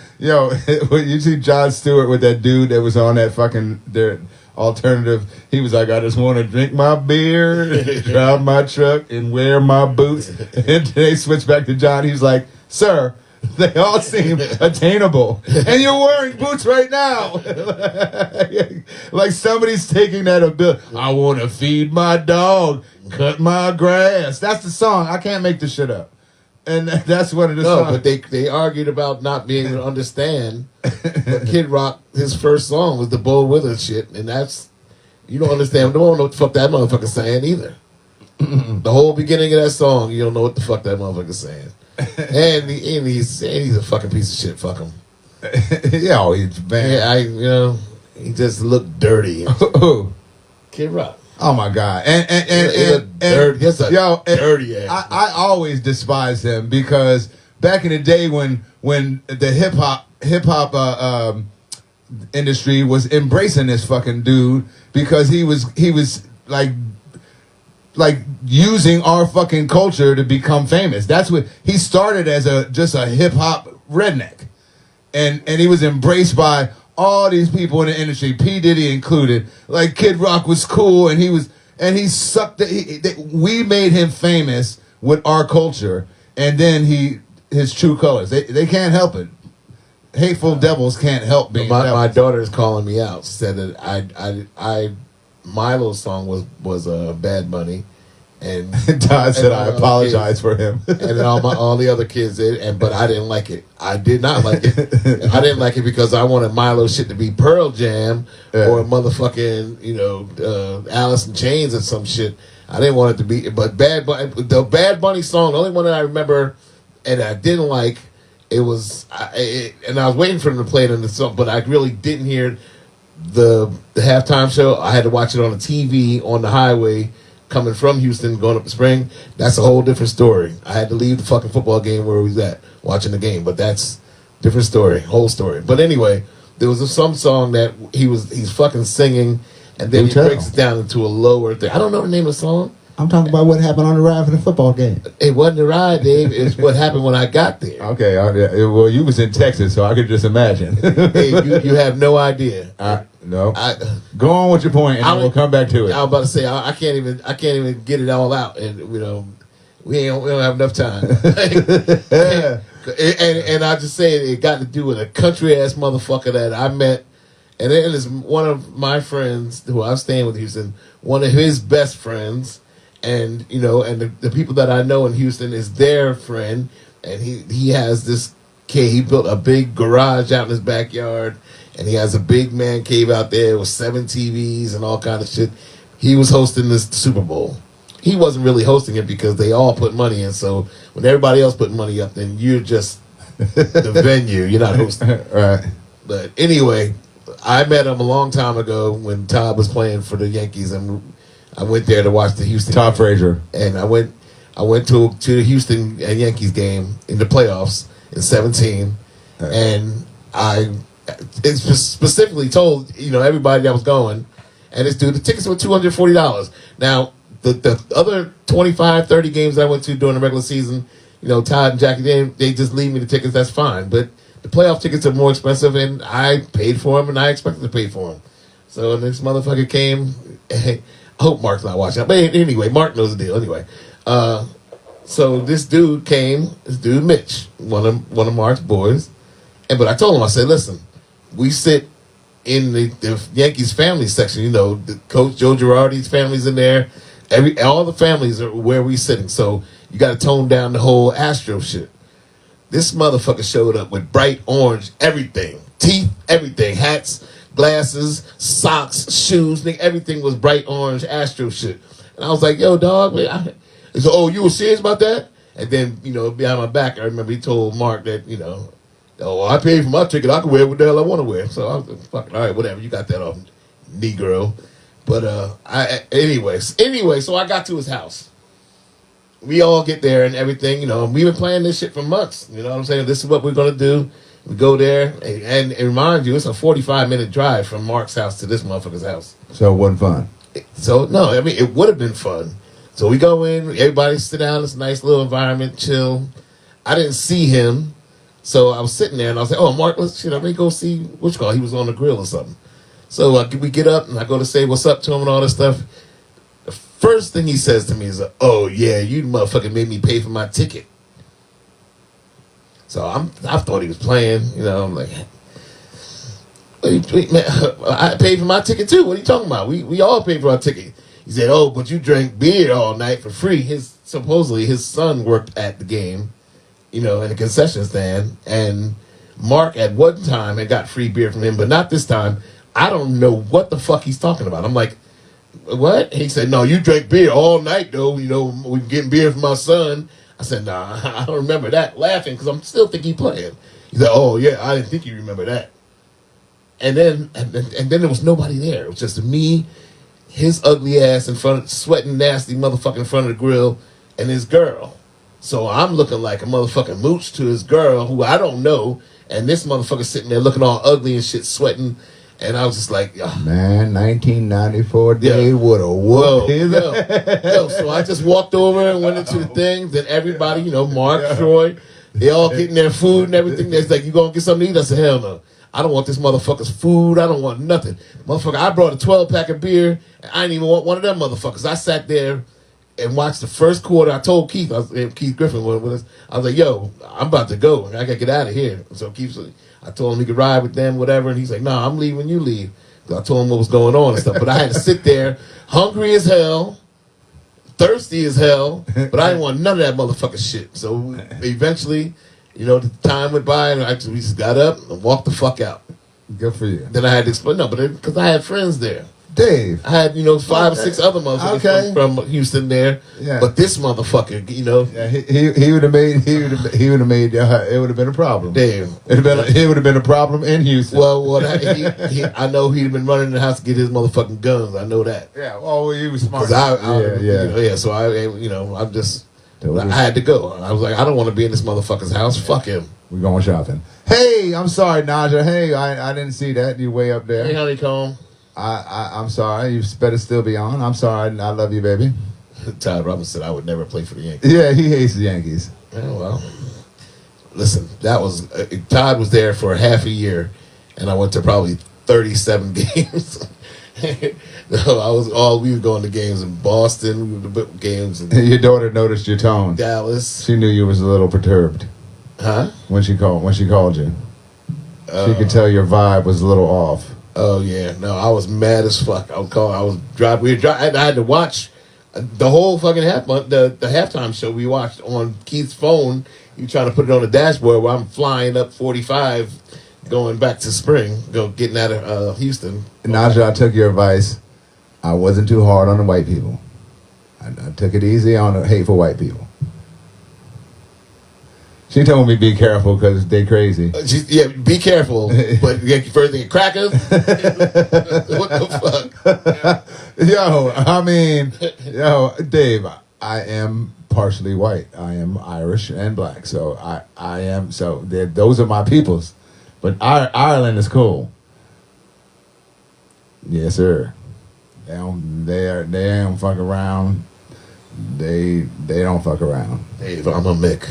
when you see Jon Stewart with that dude that was on that fucking their alternative, he was like, I just want to drink my beer, drive my truck, and wear my boots. And they switched back to John. He's like, sir, they all seem attainable. And you're wearing boots right now. Like somebody's taking that ability. I want to feed my dog, cut my grass. That's the song. I can't make this shit up. And that's one of the songs. No, but they argued about not being able to understand. But Kid Rock, his first song was the Bo Withers shit. And that's, you don't understand. You don't know what the fuck that motherfucker's saying either. The whole beginning of that song, you don't know what the fuck that motherfucker's saying. and he's a fucking piece of shit. Fuck him. Yeah, he's bad. Yeah, he just looked dirty. Kid Rock. Oh my God! Dirty ass. I always despised him because back in the day when the hip hop industry was embracing this fucking dude because he was like using our fucking culture to become famous. That's what he started as just a hip hop redneck, and he was embraced by all these people in the industry, P. Diddy included. Like Kid Rock was cool, and he sucked. We made him famous with our culture, and then his true colors. They can't help it. Hateful devils can't help being devils. My daughter is calling me out. Said that Milo's song was Bad Bunny, and Todd said I apologize for him, and all the other kids did, but I didn't like it. I did not like it. I didn't like it because I wanted Milo's shit to be Pearl Jam or motherfucking Alice in Chains or some shit. I didn't want it to be, but the Bad Bunny song, the only one that I remember and I didn't like. It was, and I was waiting for them to play it in the song, but I really didn't hear the halftime show. I had to watch it on the TV on the highway coming from Houston, going up to Spring. That's a whole different story. I had to leave the fucking football game where we was at watching the game, but that's different story, whole story. But anyway, there was some song that he's fucking singing, and then he breaks it down into a lower thing. I don't know the name of the song. I'm talking about what happened on the ride for the football game. It wasn't the ride, Dave. It's what happened when I got there. Okay, well, you was in Texas, so I could just imagine. Hey, you have no idea. No. Go on with your point, and we'll come back to it. I was about to say I can't even get it all out, and we don't have enough time. and I just say it got to do with a country ass motherfucker that I met, and it is one of my friends who I was staying with in Houston, one of his best friends. And the people that I know in Houston is their friend, and he has this kid. He built a big garage out in his backyard, and he has a big man cave out there with 7 TVs and all kind of shit. He was hosting this Super Bowl. He wasn't really hosting it because they all put money in. So when everybody else put money up, then you're just the venue. You're not hosting. Right. But anyway, I met him a long time ago when Todd was playing for the Yankees, and I went there to watch the Houston Todd Frazier. And I went to the Houston and Yankees game in the playoffs in 2017, and it's specifically told everybody that was going, and this dude, the tickets were $240. Now the other 25, 30 games I went to during the regular season, Todd and Jackie, they just leave me the tickets. That's fine, but the playoff tickets are more expensive, and I paid for them, and I expected to pay for them. So this motherfucker came. I hope Mark's not watching. But anyway, Mark knows the deal. Anyway, so this dude came. This dude Mitch, one of Mark's boys, but I told him, I said, listen, we sit in the Yankees family section. The coach Joe Girardi's family's in there. All the families are where we sitting. So you got to tone down the whole Astro shit. This motherfucker showed up with bright orange everything, teeth, everything, hats, glasses, socks, shoes, nigga, everything was bright orange Astro shit. And I was like, yo, dog, he said, oh, you were serious about that? And then, behind my back, I remember he told Mark that, oh, I paid for my ticket. I can wear what the hell I want to wear. So I was like, fucking, all right, whatever. You got that off, Negro. But anyway, so I got to his house. We all get there and everything, we've been playing this shit for months. You know what I'm saying? This is what we're going to do. We go there, and remind you, it's a 45-minute drive from Mark's house to this motherfucker's house. So it wasn't fun. So, no, I mean, it would have been fun. So we go in, everybody sit down, it's a nice little environment, chill. I didn't see him, so I was sitting there, and I was like, oh, Mark, let me go see, he was on the grill or something. So we get up, and I go to say what's up to him and all this stuff. The first thing he says to me is, oh, yeah, you motherfucker made me pay for my ticket. So I thought he was playing, I'm like, man, I paid for my ticket too. What are you talking about? We all paid for our ticket. He said, oh, but you drank beer all night for free. Supposedly his son worked at the game, in the concession stand, and Mark at one time had got free beer from him, but not this time. I don't know what the fuck he's talking about. I'm like, what? He said, no, you drank beer all night though. We getting beer from my son. I said, nah, I don't remember that. Laughing because I'm still think he playing. He said, oh yeah, I didn't think you remember that. And then there was nobody there. It was just me, his ugly ass in front of, sweating nasty motherfucker in front of the grill, and his girl. So I'm looking like a motherfucking mooch to his girl, who I don't know, and this motherfucker sitting there looking all ugly and shit, sweating. And I was just like, man, 1994 day would have whooped his yo. So I just walked over and went into the thing. Then everybody, Mark, Troy, they all getting their food and everything. They're like, you gonna get something to eat? I said, hell no. I don't want this motherfucker's food. I don't want nothing. Motherfucker, I brought a 12-pack of beer, and I didn't even want one of them motherfuckers. I sat there and watched the first quarter. I told Keith, Keith Griffin was with us, I was like, yo, I'm about to go. I got to get out of here. So Keith's like, I told him he could ride with them, whatever, and he's like, nah, I'm leaving, you leave. So I told him what was going on and stuff. But I had to sit there, hungry as hell, thirsty as hell, but I didn't want none of that motherfucking shit. So eventually, the time went by, and we just got up and walked the fuck out. Good for you. Then I had to explain, no, but because I had friends there. Dave. I had, 5 or 6 other motherfuckers from Houston there. Yeah. But this motherfucker, Yeah, he would have made it would have been a problem. Damn. It would have been a problem in Houston. Well, I know he'd have been running the house to get his motherfucking guns. I know that. Yeah. Well, he was smart. So I had to go. I was like, I don't want to be in this motherfucker's house. Fuck him. We're going shopping. Hey, I'm sorry, Naja. Hey, I didn't see that. You way up there. Hey, honeycomb. I'm sorry. You better still be on. I'm sorry. I love you, baby. Todd Robinson said I would never play for the Yankees. Yeah, he hates the Yankees. Yeah, well, listen, that was Todd was there for half a year, and I went to probably 37 games. We were going to games in Boston. We were to games in Your daughter noticed your tone. Dallas. She knew you was a little perturbed. Huh? When she called you, she could tell your vibe was a little off. Oh yeah, no, I was mad as fuck. I was driving. I had to watch the whole fucking the halftime show we watched on Keith's phone. You trying to put it on the dashboard while I'm flying up 45, going back to spring, getting out of Houston. Naja, I took your advice. I wasn't too hard on the white people. I took it easy on the hateful white people. She told me be careful because they crazy. Be careful. But first thing, crackers? What the fuck? Yo, Dave, I am partially white. I am Irish and black. So I am, so those are my peoples. But Ireland is cool. Yes, sir. They don't fuck around. They don't fuck around. Dave, I'm a Mick.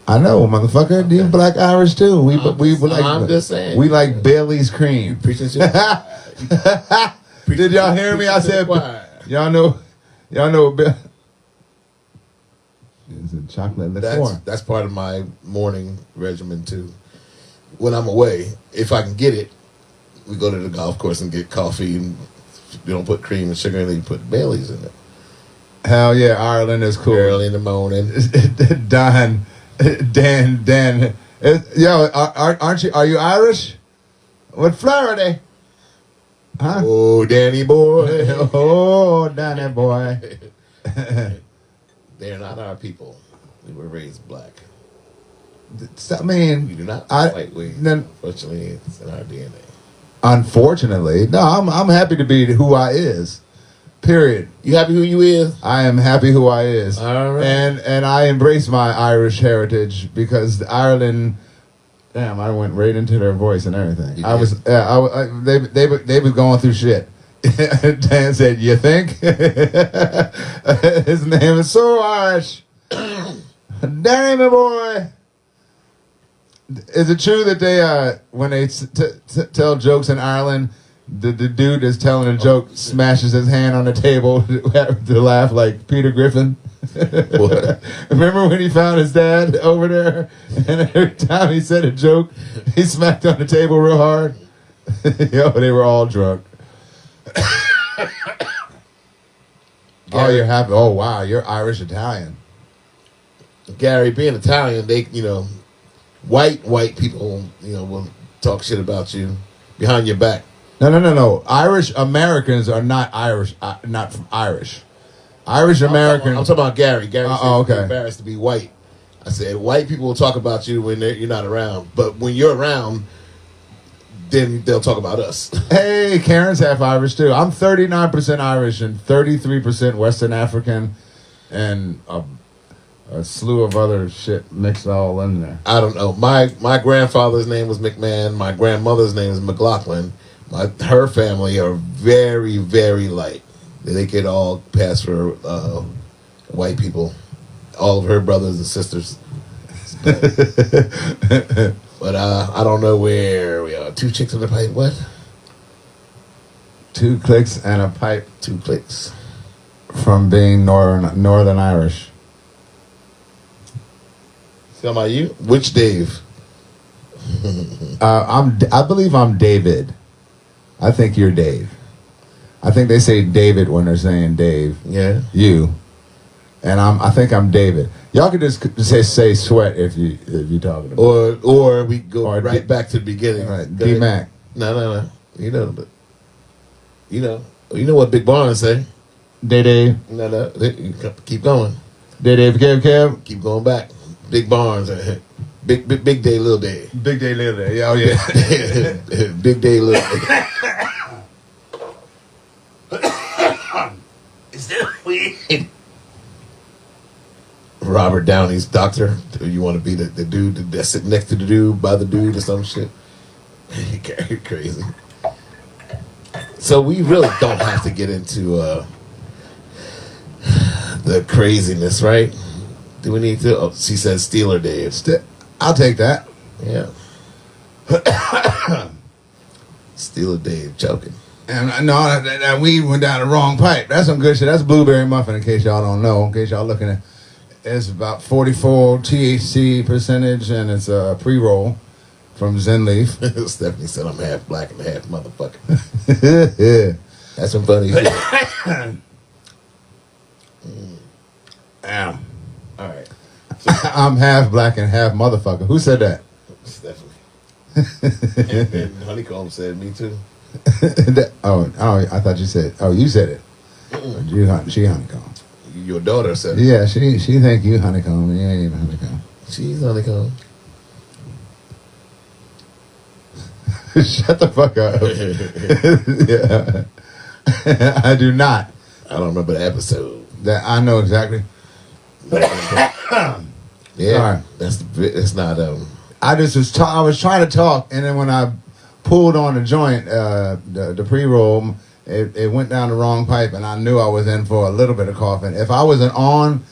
I know, motherfucker. You black Irish too. I'm just saying. We like Bailey's cream. Preaching shit. Did y'all hear me? I said, y'all know. It's a chocolate liqueur. That's part of my morning regimen too. When I'm away, if I can get it, we go to the golf course and get coffee. And you don't put cream and sugar in it. You put Bailey's in it. Hell yeah, Ireland is cool. Early in the morning. Dan. Yo, aren't you? Are you Irish? What Florida? Huh? Oh, Danny boy. Oh, Danny boy. They're not our people. We were raised black. I mean, We do not white ways. Unfortunately, it's in our DNA. Unfortunately, no. I'm happy to be who I is. Period. You happy who you is? I am happy who I is. All right. And I embrace my Irish heritage because Ireland. Damn, I went right into their voice and everything. They were going through shit. Dan said, "You think?" His name is so Irish. Danny, my boy. Is it true that they when they tell jokes in Ireland? The dude that's telling a joke smashes his hand on the table to laugh like Peter Griffin. What? Remember when he found his dad over there, and every time he said a joke, he smacked on the table real hard? Yo, they were all drunk. Oh, you're happy. Oh, wow, you're Irish Italian. Gary, being Italian, they, white people, will talk shit about you behind your back. No. Irish Americans are not Irish, not from Irish. Irish Americans. I'm talking about Gary. Gary said okay. he's embarrassed to be white. I said, white people will talk about you when you're not around. But when you're around, then they'll talk about us. Hey, Karen's half Irish too. I'm 39% Irish and 33% Western African, and a slew of other shit mixed all in there. I don't know. My grandfather's name was McMahon. My grandmother's name is McLaughlin. Her family are very, very light. They could all pass for white people. All of her brothers and sisters. But I don't know where we are. 2 chicks in the pipe. What? 2 clicks and a pipe 2 clicks. from being Northern Irish. Talking about you? Which Dave? I believe I'm David. I think you're Dave. I think they say David when they're saying Dave. Yeah. You. And I think I'm David. Y'all could just say sweat if you talking about. Or we go Or right back to the beginning. Right, Go ahead. D-Mac. No. You know what Big Barnes say. Dave. No. Keep going. Dave. Kev. Keep going back. Big Barnes. Big day, little day. Big day live there. Yeah, oh yeah. Big day, little day. Is that weird? Robert Downey's doctor. You want to be the dude that's sitting next to the dude by the dude or some shit? Crazy. So we really don't have to get into the craziness, right? Do we need to? Oh, she says Steeler Dave. I'll take that. Yeah. Steeler Dave choking. And no, that weed went down the wrong pipe. That's some good shit. That's blueberry muffin, in case y'all don't know. In case y'all looking at, it's about 44 THC percentage, and it's a pre-roll from Zen Leaf. Stephanie said I'm half black and half motherfucker. Yeah. That's some funny shit. Damn. All right. I'm half black and half motherfucker. Who said that? Stephanie. and Honeycomb said me too. oh, I thought you said. Oh, you said it. She honeycomb. Your daughter said it. Yeah, she think you honeycomb. You ain't even honeycomb. She's Honeycomb. Shut the fuck up. Yeah. I do not. I don't remember the episode. That I know exactly. Yeah, All right. It's not. I was trying to talk, and then when I pulled on the joint, the pre-roll, it went down the wrong pipe, and I knew I was in for a little bit of coughing. If I wasn't on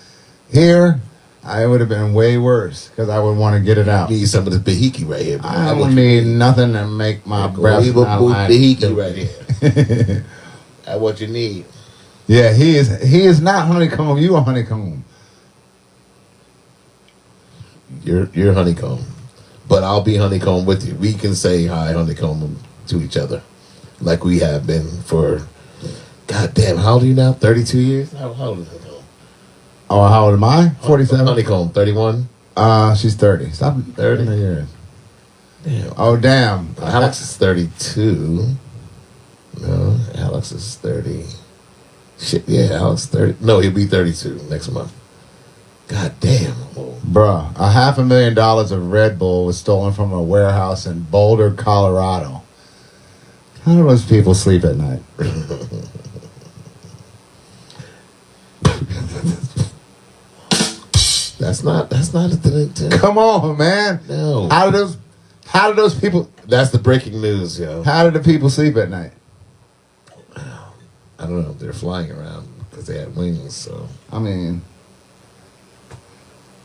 here, it would have been way worse, because I would want to get it out. Need some of this Bahiki right here. I don't need nothing to make my breath smell like Bahiki right here. That's what you need. Yeah, he is not honeycomb. You are honeycomb. You're Honeycomb, but I'll be Honeycomb with you. We can say hi Honeycomb to each other, like we have been for. God damn, how old are you now? 32 years? How old is Honeycomb? Oh, how old am I? 47. Honeycomb, 31. She's 30. Stop 30 years. Damn. Oh, damn. Alex is 32. No, Alex is 30. Shit, yeah, Alex 30. No, he'll be 32 next month. God damn. Whoa. Bruh, $500,000 of Red Bull was stolen from a warehouse in Boulder, Colorado. How do those people sleep at night? That's not a thing. Come on, man. No. How do those people? That's the breaking news, yo. How do the people sleep at night? I don't know. They're flying around because they had wings, so. I mean,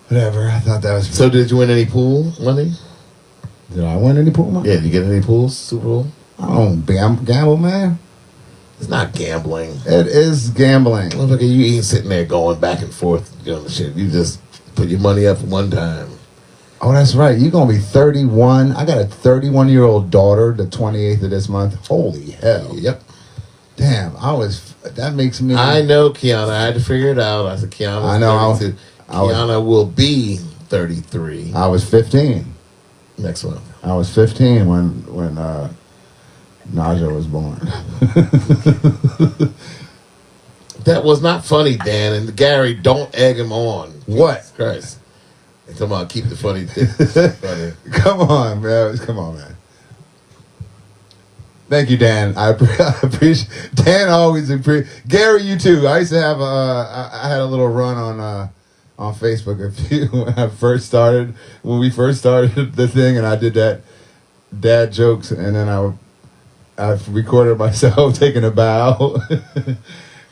whatever. I thought that was. So did you win any pool money? Did I win any pool money? Yeah, did you get any pools, Super Bowl? I don't gamble, man. It's not gambling. It is gambling. Motherfucker, you ain't sitting there going back and forth doing the shit. You just put your money up one time. Oh, that's right. You're going to be 31. I got a 31-year-old daughter the 28th of this month. Holy hell. Yep. Damn, that makes me. I know, Kiana. I had to figure it out. I said, Kiana. I know. Kiana will be 33 I was 15. next month. I was 15 when Naja was born. That was not funny, Dan. And Gary, don't egg him on. What? Jesus Christ. Come on, keep the funny. Funny. Come on, man. Come on, man. Thank you, Dan. I appreciate. Dan always appreciate. Gary, you too. I used to have I had a little run on Facebook when we first started the thing, and I did that dad jokes, and then I recorded myself taking a bow.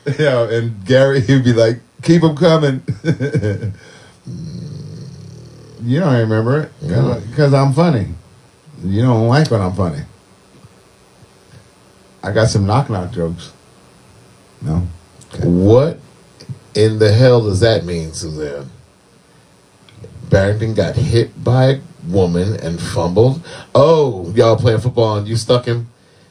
And Gary, he'd be like, "Keep them coming." You don't remember it because I'm funny. You don't like when I'm funny. I got some knock jokes. No. Okay. What in the hell does that mean, Suzanne? Barrington got hit by a woman and fumbled. Oh, y'all playing football and you stuck him?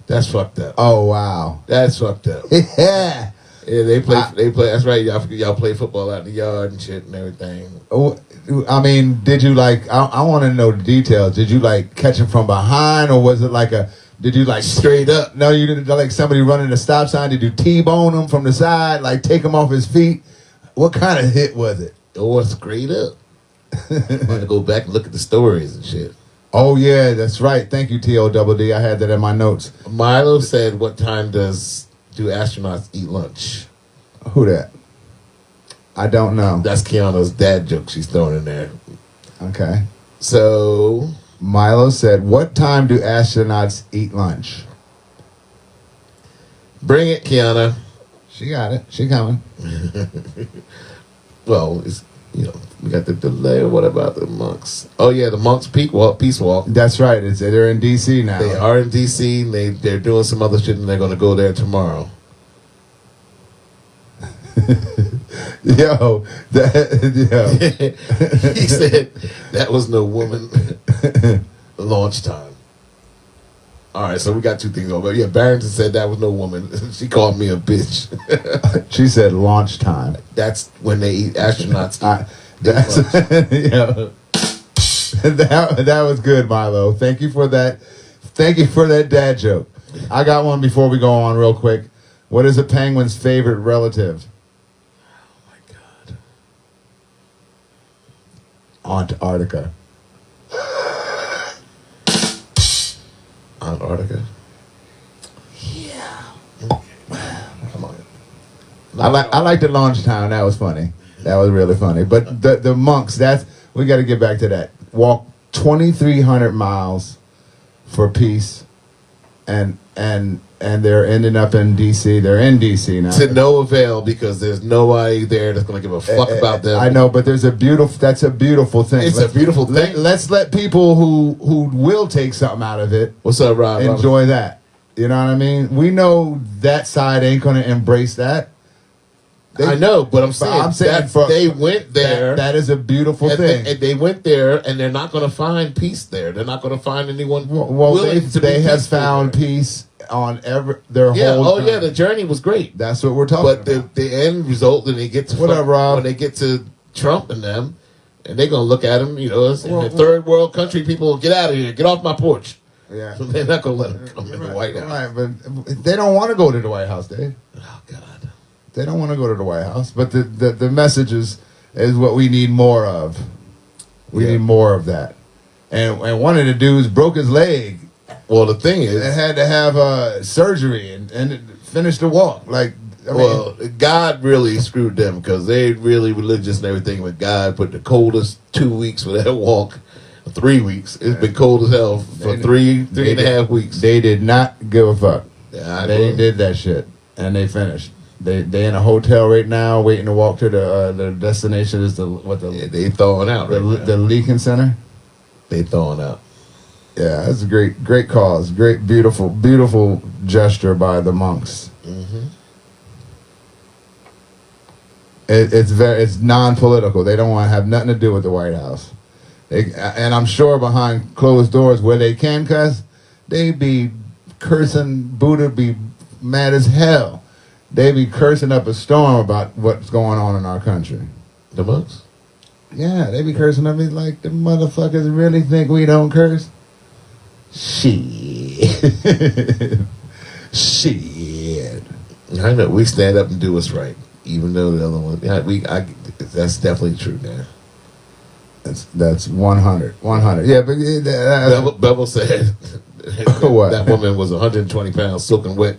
That's fucked up. Oh, wow. That's fucked up. Yeah. Yeah, they play. That's right. Y'all play football out in the yard and shit and everything. I mean, did you I want to know the details. Did you catch him from behind, or was it did you Straight up? No, you didn't somebody running a stop sign. Did you T-bone him from the side, take him off his feet? What kind of hit was it? Or straight up? I'm going to go back and look at the stories and shit. Oh, yeah, that's right. Thank you, T-O-double-D. I had that in my notes. Milo said, what time do astronauts eat lunch? Who that? I don't know. That's Keanu's dad joke she's throwing in there. Okay. So Milo said, what time do astronauts eat lunch? Bring it, Keanu. She got it. She coming. Well, it's, we got the delay. What about the monks? Oh, yeah, the monks peace walk. That's right. They're in D.C. now. They are in D.C. and they're doing some other shit and they're going to go there tomorrow. Yo. He said that was no woman. Launch time. All right, so we got two things over. Yeah, Barrington said that was no woman. She called me a bitch. She said launch time. That's when they eat astronauts. That was good, Milo. Thank you for that. Thank you for that dad joke. I got one before we go on real quick. What is a penguin's favorite relative? Oh, my God. Antarctica. Antarctica? Yeah. Come on. I like the launch time. That was funny. That was really funny. But the monks, we got to get back to that. Walk 2,300 miles for peace, and they're ending up in D.C. They're in D.C. now. To no avail because there's nobody there that's going to give a fuck about them. I know, but that's a beautiful thing. It's a beautiful thing. Let's let people who will take something out of it. What's up, Rob? Enjoy that. You know what I mean? We know that side ain't going to embrace that. I know, but I'm saying they went there. That is a beautiful thing. And they went there, and they're not going to find peace there. They're not going to find anyone. Well, they have found peace on their whole. Oh, yeah, the journey was great. That's what we're talking about. But the end result, when they get to Rob? When they get to Trump and them, and they're going to look at him, the third world country people, get out of here, get off my porch. Yeah, so they're not going to let them come in the White House. Right, but they don't want to go to the White House, Dave. Oh God. They don't want to go to the White House, but the message is what we need more of. We need more of that. And one of the dudes broke his leg. Well, the thing is, and had to have surgery and finish the walk. God really screwed them because they really religious and everything. But God put the coldest 2 weeks for that walk. 3 weeks. It's been cold as hell for three and a half weeks. They did not give a fuck. Yeah, they did that shit and they finished. They in a hotel right now, waiting to walk to the destination. Is they thawing out the Lincoln Center. They thawing out. Yeah, that's a great cause, great beautiful gesture by the monks. Mm-hmm. It's non-political. They don't want to have nothing to do with the White House. And I'm sure behind closed doors where they can cuss, they be cursing. Buddha be mad as hell. They be cursing up a storm about what's going on in our country. The monks? Yeah, they be cursing up. It's like, the motherfuckers really think we don't curse? Shit. Shit. I know. We stand up and do what's right. Even though the other one... that's definitely true, man. That's 100. 100. Yeah, but... Bevel said... What? That woman was 120 pounds, soaking wet,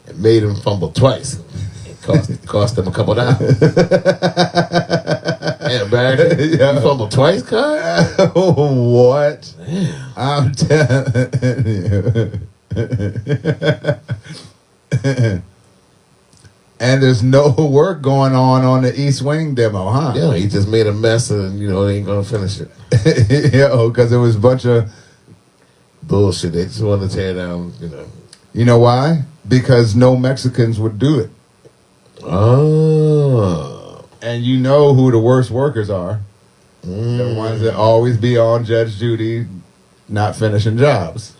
and made him fumble twice. It cost him a couple dollars. Yeah, man. Yeah. You fumbled twice, cuz? What? Damn. I'm telling you. And there's no work going on the East Wing demo, huh? Yeah, he just made a mess and, they ain't going to finish it. Because it was a bunch of... Bullshit. They just wanted to tear down, You know why? Because no Mexicans would do it. Oh. And you know who the worst workers are. The ones that always be on Judge Judy, not finishing jobs.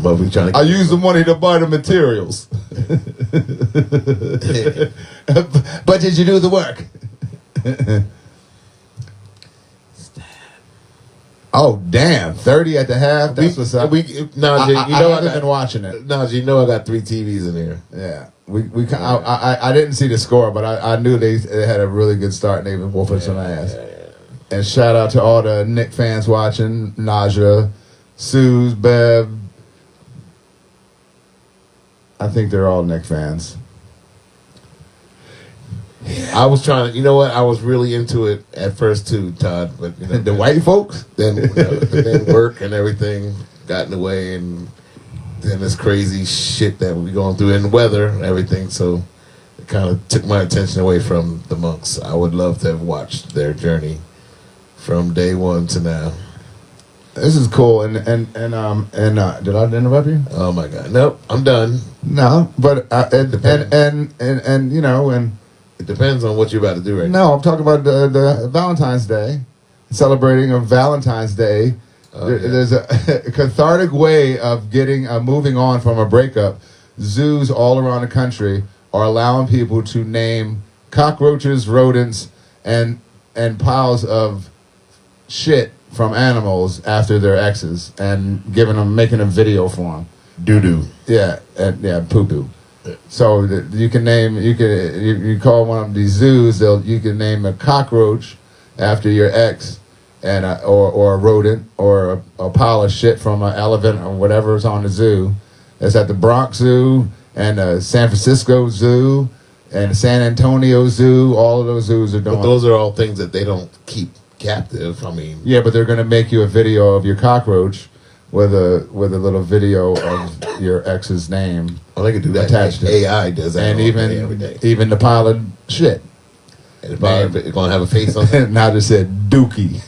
But we trying to I use the money to buy the materials. But did you do the work? Oh, damn. 30 at the half? That's what's up. I haven't been watching it. I got 3 TVs in here. Yeah. I didn't see the score, but I knew they had a really good start and they've been whooping some ass. And shout out to all the Nick fans watching. Naja, Suze, Bev. I think they're all Nick fans. I was trying to, I was really into it at first too, Todd. But The white folks? then then work and everything got in the way, and then this crazy shit that we going through and weather and everything. So it kind of took my attention away from the monks. I would love to have watched their journey from day one to now. This is cool. And did I interrupt you? Oh my God! Nope, I'm done. No, but and It depends on what you're about to do right now. no, I'm talking about the Valentine's Day, celebrating a Valentine's Day. Oh, yeah. There's a cathartic way of moving on from a breakup. Zoos all around the country are allowing people to name cockroaches, rodents, and piles of shit from animals after their exes, and making a video for them. Doo doo. Yeah, poo poo. So you can name you call one of these zoos. You can name a cockroach after your ex, and or a rodent or a pile of shit from an elephant or whatever's on the zoo. It's at the Bronx Zoo and the San Francisco Zoo and San Antonio Zoo. All of those zoos are doing. But those are all things that they don't keep captive. I mean, Yeah, but they're going to make you a video of your cockroach with a little video of your ex's name. well, they can do that. Attached to it. AI does that And all day, every day. even the pile of shit. And it's going to have a face on it. Now just said Dookie.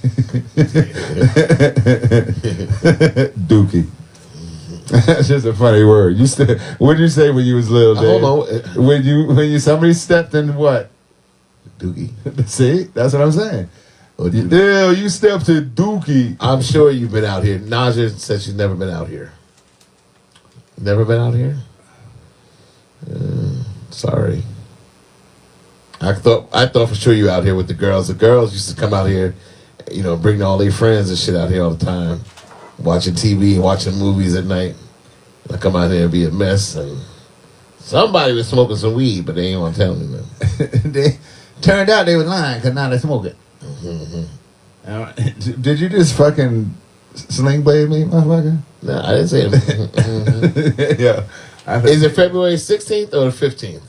Dookie. That's just a funny word. What did you say when you was little, Dave? Hold on. When somebody stepped in what? Doogie. See, that's what I'm saying. Or You stepped to Dookie. I'm sure you've been out here. Naja said she's never been out here. Never been out here? Sorry. I thought for sure you out here with the girls. The girls used to come out here, bring all their friends and shit out here all the time, watching TV, watching movies at night. I come out here and be a mess, and somebody was smoking some weed, but they ain't want to tell me nothing. They turned out they was lying because now they smoke it. Mm-hmm. Did you just fucking sling blade me, motherfucker? No, I didn't say it. Yeah. Is it February 16th or the 15th?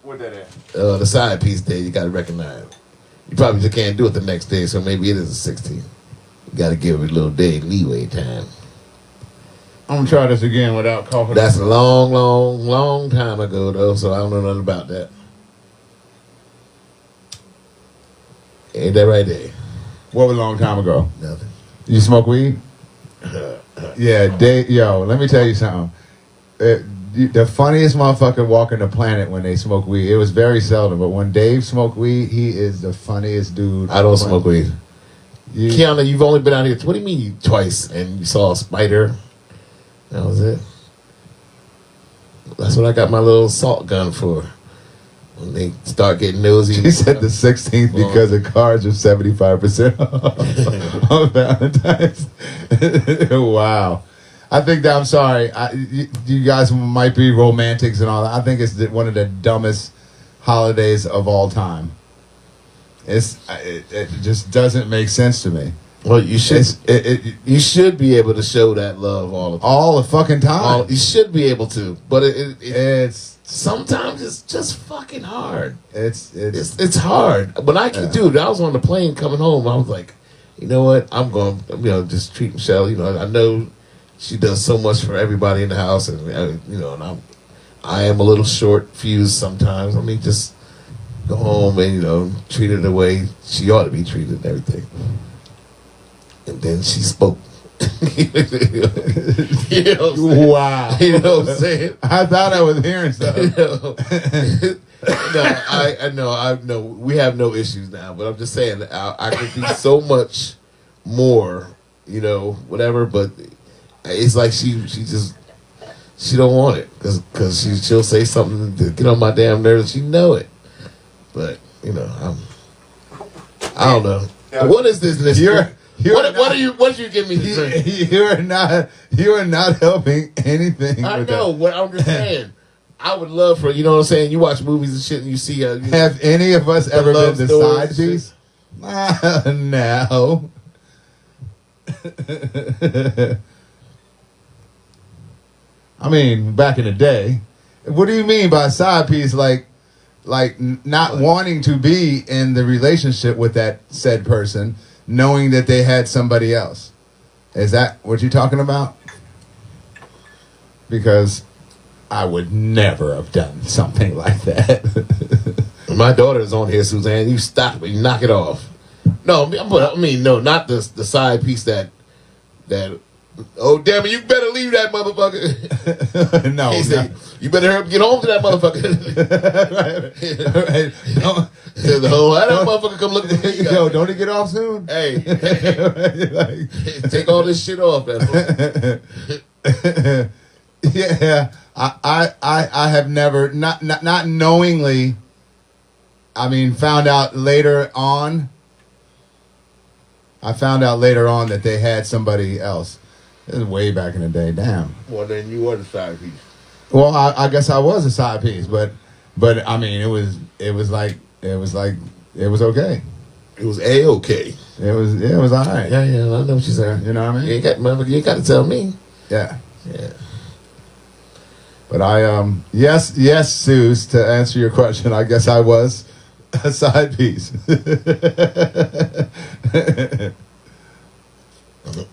What that at? The side piece day, you got to recognize. You probably just can't do it the next day, so maybe it is the 16th. You got to give it a little day leeway time. I'm gonna try this again without coughing. That's a long, long, long time ago, though, so I don't know nothing about that. Ain't that right there? What was a long time ago? Nothing. You smoke weed? Yeah, Dave. Yo, let me tell you something. The funniest motherfucker walking the planet when they smoke weed. It was very seldom, but when Dave smoked weed, he is the funniest dude. I don't smoke weed. You, Kiana, you've only been out here. What do you mean you twice and you saw a spider? That was it. That's what I got my little salt gun for. When they start getting nosy. He said the 16th because the cards are 75% off on Valentine's. Wow. I think that, I'm sorry. You guys might be romantics and all that. I think it's one of the dumbest holidays of all time. It just doesn't make sense to me. Well, you should. You should be able to show that love all the time. All the fucking time. You should be able to, but it's sometimes it's just fucking hard. It's hard. But dude, I was on the plane coming home. I was like, you know what? I'm going to just treat Michelle. I know she does so much for everybody in the house, and and I am a little short fused sometimes. I mean, just go home and treat her the way she ought to be treated and everything. And then she spoke. Wow. You know what I'm saying? I thought I was hearing something. No, I know we have no issues now, but I'm just saying I could be so much more, whatever. But it's like she don't want it because she'll say something to get on my damn nerves. She know it, but I don't know. What is this? What did you give me to drink? You are not helping anything. I know what I'm just saying. I would love for you saying you watch movies and shit and you see. Have any of us ever been the side piece? No. I mean, back in the day. What do you mean by side piece? Like not wanting to be in the relationship with that said person, knowing that they had somebody else. Is that what you're talking about? Because I would never have done something like that. My daughter is on here, Suzanne. You stop it. You knock it off. No, I mean, no, not the side piece that. Oh, damn it! You better leave that motherfucker. No, you better hurry up, get home to that motherfucker. Right. No. Why that motherfucker come look at me? Yo, don't he get off soon? Hey, take all this shit off, man. Yeah, I have never not knowingly. I mean, found out later on. I found out later on that they had somebody else. This is way back in the day. Damn. Well, then you were the side piece. Well, I guess I was a side piece, but I mean, it was okay. It was A-okay. It was all right. Yeah, I know what you're saying. You know what I mean? You ain't got to tell me. Yeah. But yes, Suze, to answer your question, I guess I was a side piece.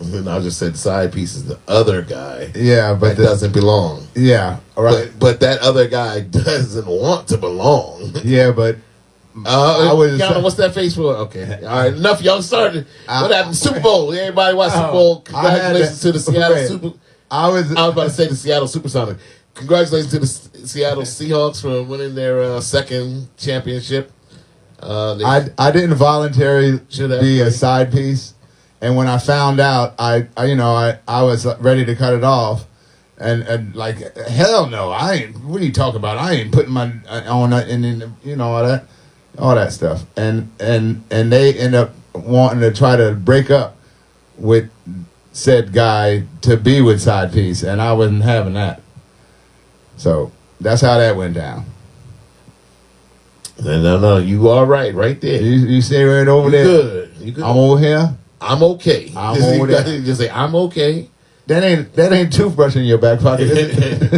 And I just said side piece is the other guy. Yeah, but that doesn't belong. Yeah, right. But that other guy doesn't want to belong. Yeah, but what's that face for? Okay, all right, enough. Y'all started. What happened? Super Bowl. Everybody watched Super Bowl. Congratulations to the Seattle Super. I was about to say the Seattle Supersonic. Congratulations to the Seattle Seahawks for winning their second championship. I didn't voluntarily be a side piece. And when I found out, I was ready to cut it off, and like hell no, I ain't. What are you talking about? I ain't putting my on and all that stuff. And they end up wanting to try to break up with said guy to be with side piece, and I wasn't having that. So that's how that went down. No, you are right there. You stay right over there. You good. I'm over here. I'm okay. Over there. Just say I'm okay. That ain't toothbrush in your back pocket, is it?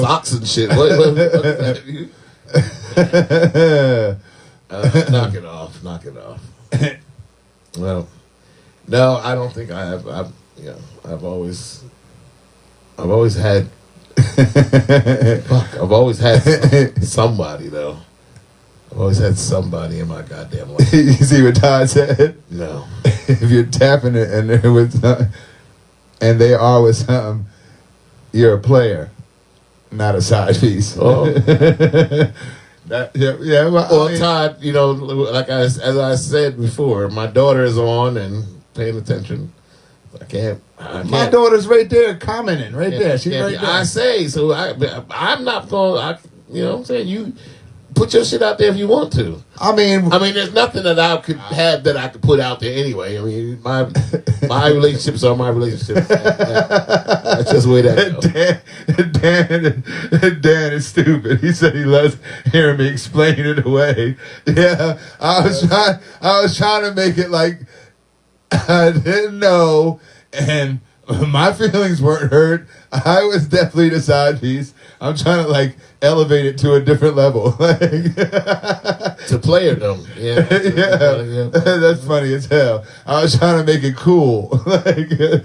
Socks and shit. What knock it off. Well, no, I don't think I have. I've always had. Fuck, I've always had somebody though. I've always had somebody in my goddamn life. You see what Todd said? No. If you're tapping it and they're with and they are with some, you're a player, not a side piece. Oh. Well, Todd, like as I said before, my daughter is on and paying attention. I can't. My daughter's right there commenting, right there. She's right there. I say so. I'm not going. You know what I'm saying? You put your shit out there if you want to. I mean, there's nothing that I could have that I could put out there anyway. I mean, my My relationships are my relationships. That's just the way that goes. Dan is stupid. He said he loves hearing me explain it away. Yeah, I was trying to make it like I didn't know, and my feelings weren't hurt. I was definitely the side piece. I'm trying to like elevate it to a different level. To player them. Yeah. Yeah. That's funny as hell. I was trying to make it cool. Like, you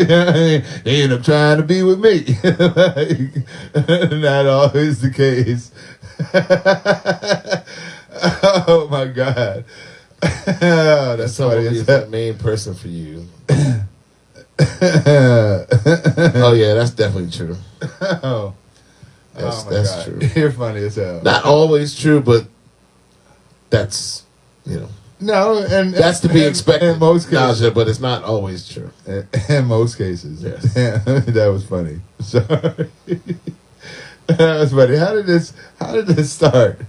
know what I mean? They end up trying to be with me. Like, not always the case. Oh my God. Oh, that's funny as is hell. the main person for you. Oh yeah, that's definitely true. Oh. That's God. true. You're funny as hell. Not always true, but that's No, and that's to be expected in most cases. Naja, but it's not always true. In most cases, Yes. Yeah, that was funny. Sorry, that was funny. How did this start?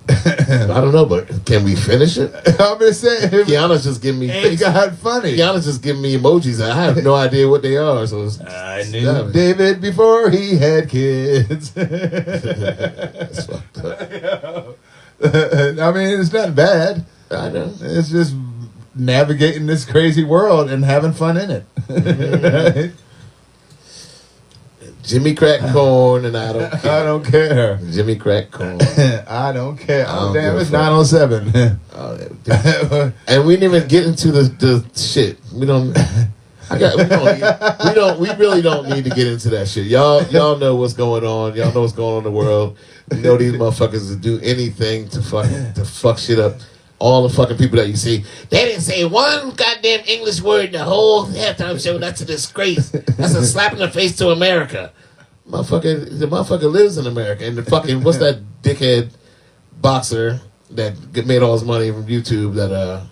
I don't know, but can we finish it? I'm just saying, Kiana's just giving me it face. got funny. Kiana's just giving me emojis. I have no idea what they are. So I knew David before he had kids. That's fucked up. I mean, it's not bad. I know. It's just navigating this crazy world and having fun in it. Right? Jimmy crack corn, and I don't care. I don't care. Jimmy crack corn. I don't care. I don't Damn, give a it's fuck. 9:07. And we didn't even get into the shit. We don't. We really don't need to get into that shit. Y'all know what's going on. Y'all know what's going on in the world. You know these motherfuckers will do anything to fuck shit up. All the fucking people that you see, they didn't say one goddamn English word in the whole halftime show. That's a disgrace. That's a slap in the face to America. The motherfucker lives in America. And the fucking, what's that dickhead boxer that made all his money from YouTube that,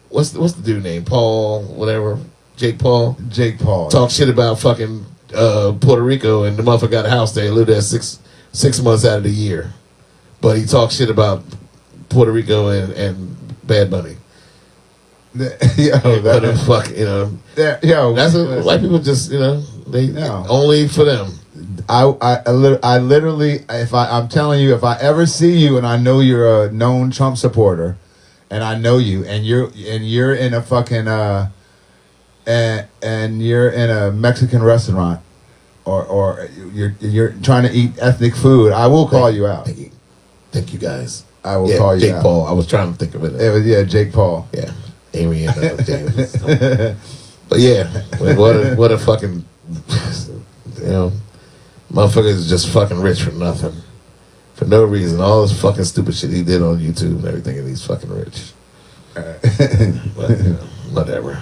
what's the dude name? Paul, whatever. Jake Paul. Talk shit about fucking Puerto Rico, and the motherfucker got a house there. He lived there six months out of the year. But he talks shit about Puerto Rico and Bad Bunny. That's what white people just only for them. I literally, I'm telling you, if I ever see you and I know you're a known Trump supporter, and I know you, and you're in a fucking and you're in a Mexican restaurant, or you're trying to eat ethnic food, I will call you out. Thank you guys. I will call you Jake out. Paul. I was trying to think of it. It was Jake Paul. Yeah, Amy and James. But yeah, what a fucking motherfucker is just fucking rich for nothing, for no reason. All this fucking stupid shit he did on YouTube and everything, and he's fucking rich. But whatever.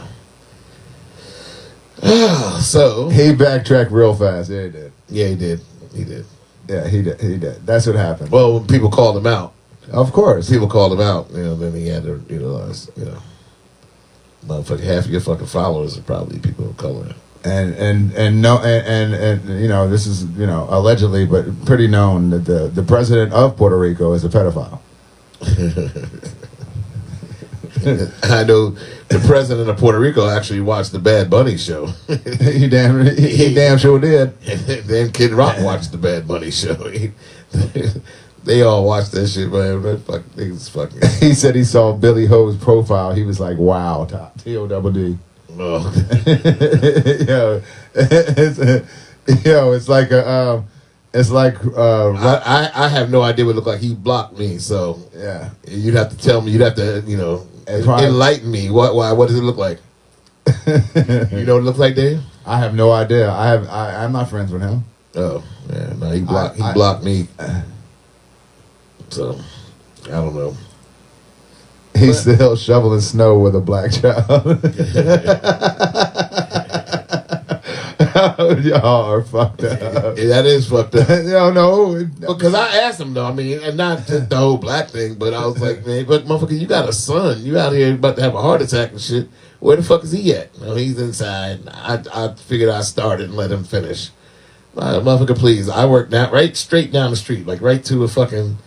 So he backtracked real fast. Yeah, he did. Yeah, he did. He did. Yeah, he did. That's what happened. Well, when people called him out. Of course. People called him out, then he had to realize, motherfucker, half of your fucking followers are probably people of color. And this is, allegedly, but pretty known that the president of Puerto Rico is a pedophile. I know the president of Puerto Rico actually watched the Bad Bunny show. he damn sure did. Then Kid Rock watched the Bad Bunny show. They all watched that shit, man. Fucking. He said he saw Billy Ho's profile. He was like, "Wow, T-O-double-D." Oh. It's like a. It's like I have no idea what it looked like. He blocked me, so yeah. You'd have to tell me. You'd have to enlighten me. What does it look like? You know what it looks like, Dave? I have no idea. I'm not friends with him. Oh yeah, no, he blocked me. So I don't know. He's still shoveling snow with a black child. Y'all are fucked up. That is fucked up. No. Because I asked him, though. I mean, and not just the whole black thing, but I was like, man, but motherfucker, you got a son. You out here about to have a heart attack and shit. Where the fuck is he at? He's inside. I figured I'd start it and let him finish. Motherfucker, please. I work right straight down the street, like right to a fucking,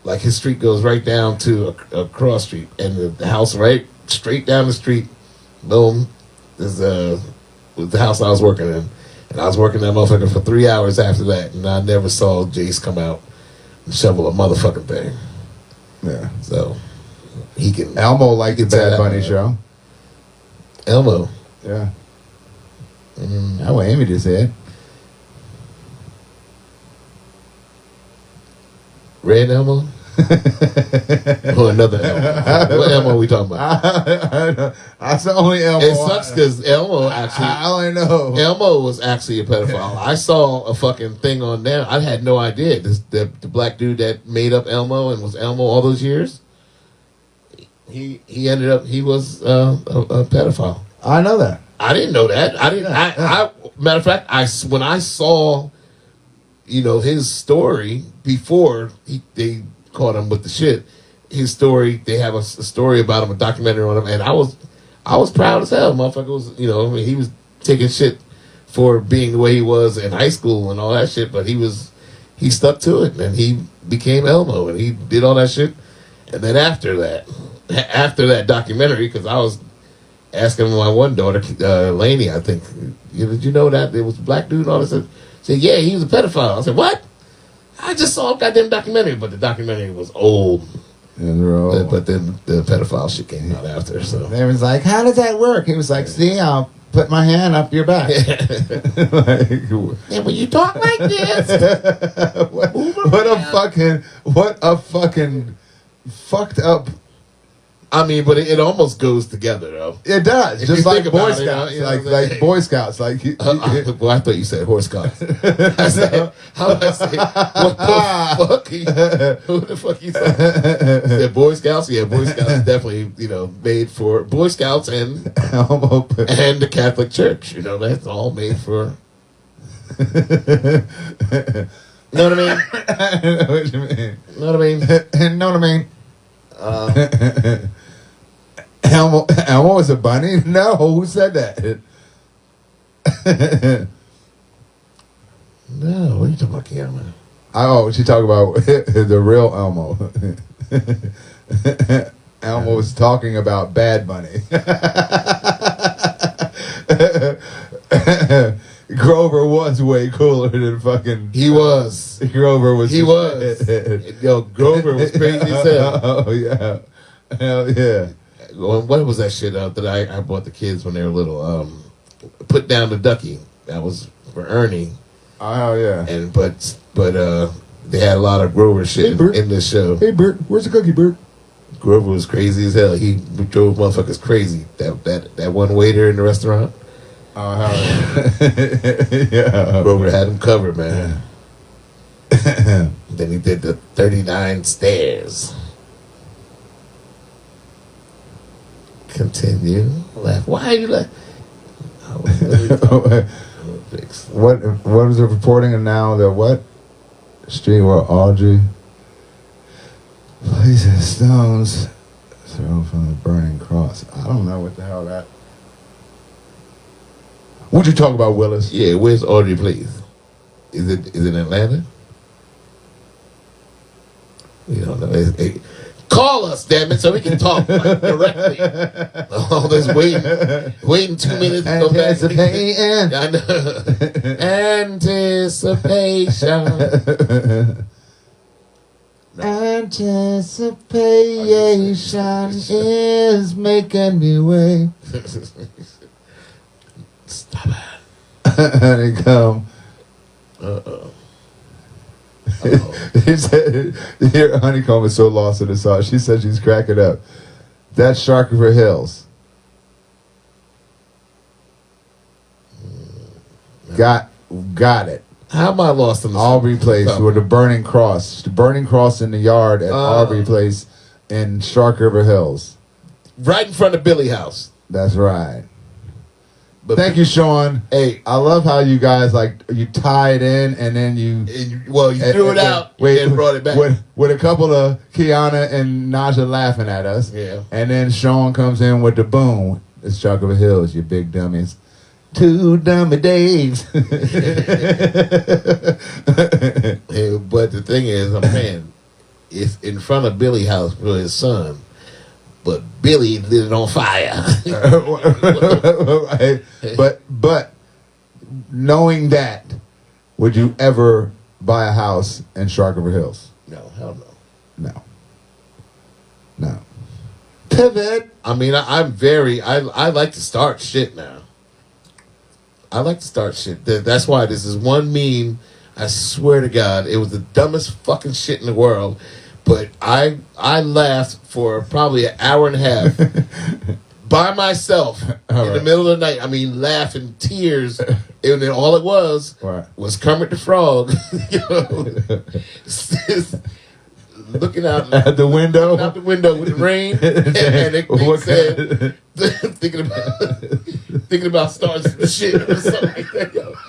like his street goes right down to a cross street, and the house right straight down the street Boom. This was the house I was working in. And I was working that motherfucker for 3 hours after that. And I never saw Jace come out and shovel a motherfucking thing. Yeah. So he can. Elmo liked the Bad Bunny show. Elmo. Yeah. That's what Amy just said. Red Elmo? Or another Elmo? What Elmo are we talking about? That's the only Elmo. It sucks because Elmo actually. I only know. Elmo was actually a pedophile. I saw a fucking thing on there. I had no idea. The black dude that made up Elmo and was Elmo all those years. He ended up. He was a pedophile. I know that. I didn't know that. I didn't. I matter of fact, when I saw, his story before they caught him with the shit. His story. They have a story about him, a documentary on him, and I was proud as hell. Motherfucker was, he was taking shit for being the way he was in high school and all that shit, but he stuck to it, and he became Elmo, and he did all that shit. And then after that documentary, because I was asking my one daughter, Lainey, I think, did you know that there was a black dude and all this? She said, yeah, he was a pedophile. I said, what? I just saw a goddamn documentary, but the documentary was old. But then the pedophile shit came out after. So they was like, how does that work? He was like, see, I'll put my hand up your back. And when you talk like this, what a fucking fucked up. I mean, but it almost goes together, though. It does, If just you like think Boy about it, Scouts, like like Boy Scouts, like. Well, I thought you said horse Scouts. I said, how did I say? What the fuck? Who the fuck you said? Boy Scouts? Yeah, Boy Scouts definitely, made for Boy Scouts and the Catholic Church. That's all made for. Know what I mean? Know what you mean? Know what I mean? Know what I mean? Elmo was a bunny? No, who said that? No, what are you talking about, Cameron? Oh, she talking about the real Elmo. Elmo was talking about Bad Bunny. Grover was way cooler than fucking. He was. Grover was. He was. Yo, Grover was crazy as hell. Oh yeah, hell yeah. What was that shit that I bought the kids when they were little? Put Down the Ducky. That was for Ernie. Oh yeah. And but they had a lot of Grover shit in this show. Hey Bert, where's the cookie, Bert? Grover was crazy as hell. He drove motherfuckers crazy. That one waiter in the restaurant. Oh hell yeah. Yeah. Grover had him covered, man. Then he did the 39 stairs. Continue. Laugh. Why are you laughing? What is it reporting now that what? Street where Audrey places stones thrown from the burning cross. I don't know what the hell that. What'd you talk about, Willis? Yeah, where's Audrey Place? Is it in Atlanta? We don't know. Call us, damn it, so we can talk directly. All this waiting 2 minutes to go back. Anticipating. I know. Anticipation. Anticipation is making me way. Stop it. They come. Uh-oh. He said, here, Honeycomb is so lost in the sauce. She said she's cracking up. That's Shark River Hills. Got it. How am I lost in the Aubrey Place with the burning cross. The burning cross in the yard at Aubrey Place in Shark River Hills. Right in front of Billy House. That's right. But Thank you, Sean. Hey, I love how you guys you tie it in and then you threw it out and brought it back with a couple of Kiana and Naja laughing at us. Yeah, and then Sean comes in with the boom. It's Shark River Hills, you big dummies. 2 dummy days. Hey, but the thing is, I'm saying, it's in front of Billy House for his son. but Billy lit it on fire. but knowing that, would you ever buy a house in Shark River Hills? No, hell no. No. Pivot. I mean, I like to start shit now. I like to start shit. That's why this is one meme. I swear to God, it was the dumbest fucking shit in the world. But I laughed for probably an hour and a half by myself in the middle of the night. I mean, laughing, tears. And then all it was Kermit the Frog. Looking out at the window. Looking out the window with the rain. And it said, thinking about starting some shit or something like that.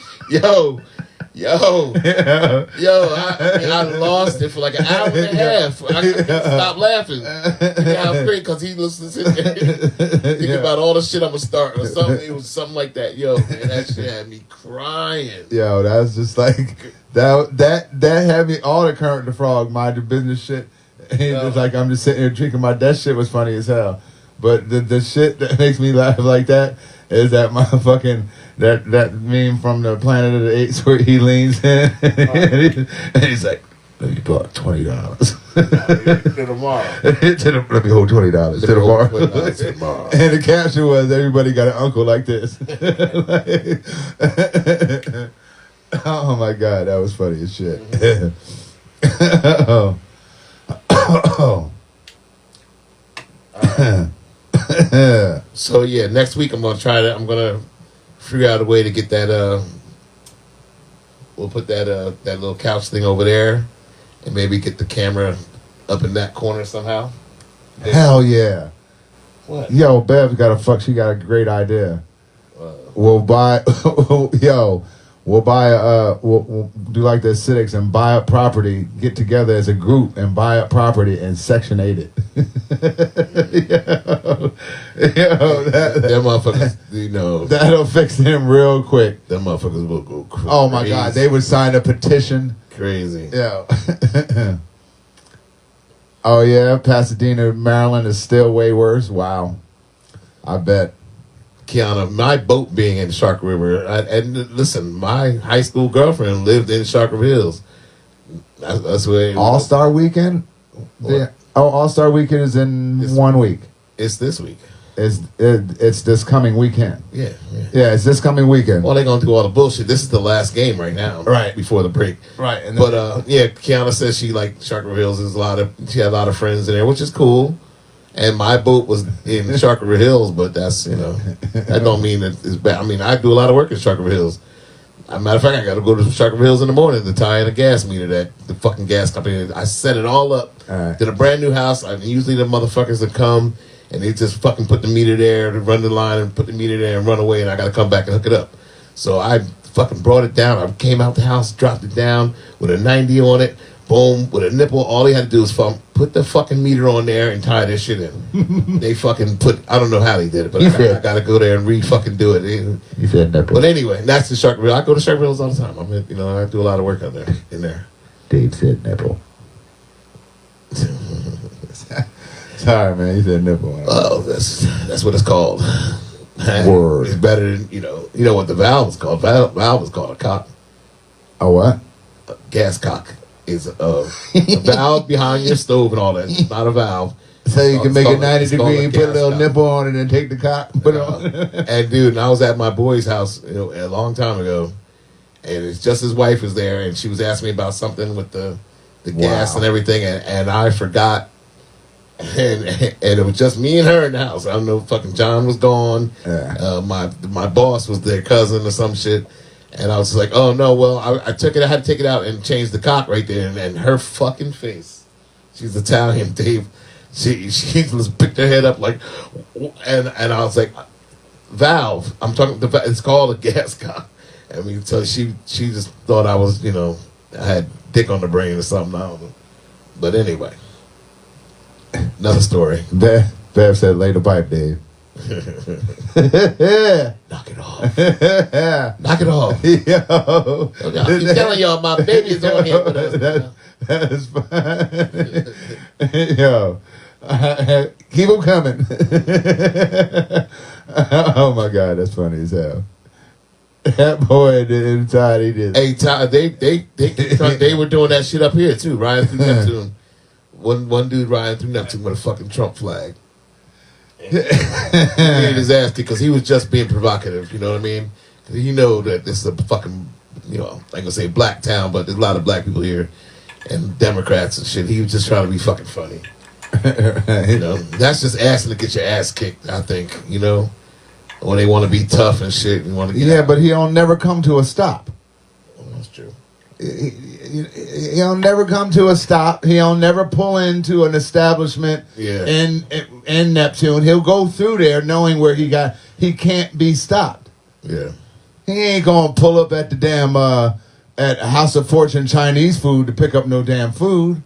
I lost it for like an hour and a half. I couldn't stop laughing. I'm great because he was sitting there thinking about all the shit I'm gonna start or something. It was something like that. Yo, man, that shit had me crying. Yo, that's just like that had me all the Kermit the Frog mind your business shit. And just like I'm just sitting here drinking that shit was funny as hell. But the shit that makes me laugh like that is that motherfucking that meme from the Planet of the Apes where he leans in and he's like, "Let me borrow $20." To tomorrow. Let me hold $20 to tomorrow. And the caption was, "Everybody got an uncle like this." Oh my God, that was funny as shit. So yeah, next week I'm gonna figure out a way to get that we'll put that little couch thing over there and maybe get the camera up in that corner somehow. Hell yeah. What? Yo, Bev she got a great idea. We'll buy we'll do like the acidics and buy up property, get together as a group and buy up property and Section 8 it. Them motherfuckers, that'll fix them real quick. Them motherfuckers will go crazy. Oh my God, they would sign a petition. Crazy. Yeah. Oh yeah, Pasadena, Maryland is still way worse. Wow. I bet. Kiana, my boat being in Shark River, and listen, my high school girlfriend lived in Shark River Hills. That's where All-Star Weekend? Yeah. Oh, All-Star Weekend is in 1 week. It's this week. It's this coming weekend. Yeah. Yeah, it's this coming weekend. Well, they're going to do all the bullshit. This is the last game right now. Right. Before the break. Right. And but, Kiana says she liked Shark River Hills. She had a lot of friends in there, which is cool. And my boat was in Shark River Hills, but that's, that don't mean that it's bad. I mean, I do a lot of work in Shark River Hills. As a matter of fact, I got to go to Shark River Hills in the morning to tie in a gas meter that the fucking gas company, I set it all up. Right. Did a brand new house. Usually the motherfuckers that come and they just fucking put the meter there, to run the line and put the meter there and run away, and I got to come back and hook it up. So I fucking brought it down. I came out the house, dropped it down with a 90 on it. Boom, with a nipple. All he had to do was put the fucking meter on there and tie this shit in. They fucking I don't know how they did it, but I gotta go there and re-fucking do it. You said nipple. But anyway, that's the Shark River. I go to Shark River all the time. I do a lot of work in there. Dave said nipple. Sorry, man. You said nipple. Oh, that's what it's called. Word. It's better than, you know what the valve is called. Valve is called a cock. A what? A gas cock. Is a valve behind your stove and all that. It's not a valve. So you can make it 90 degree and put a little nipple on it and take the cock and put it on. And dude, I was at my boy's house a long time ago, and it's just his wife was there, and she was asking me about something with the gas and everything, and I forgot. And it was just me and her in the house. I don't know, fucking John was gone. Yeah. My boss was their cousin or some shit. And I was like, oh no, well, I took it, I had to take it out and change the cock right there. And her fucking face, she's Italian, Dave. She just picked her head up like, and I was like, valve. I'm talking, it's called a gas cock. I mean, so she just thought I was, I had dick on the brain or something. I don't know. But anyway, another story. Bev said, lay the pipe, Dave. Knock it off. Knock it off. Yo. I keep telling y'all my baby's on here with us. That is fine. Yo. Keep them coming. Oh my God, that's funny as hell. That boy inside, he did. Hey, Todd, they were doing that shit up here too, riding through Neptune. One dude riding through Neptune with a fucking Trump flag. He made his ass kicked because he was just being provocative. You know what I mean? You know that this is a fucking, you know, I'm gonna say black town, but there's a lot of black people here and Democrats and shit. He was just trying to be fucking funny. You know, that's just asking to get your ass kicked. I think, you know, when they want to be tough and shit and want to get out. But he'll never come to a stop. Well, that's true. He'll never come to a stop. He'll never pull into an establishment in Neptune. He'll go through there knowing where he can't be stopped. Yeah. He ain't gonna pull up at the damn at House of Fortune Chinese food to pick up no damn food.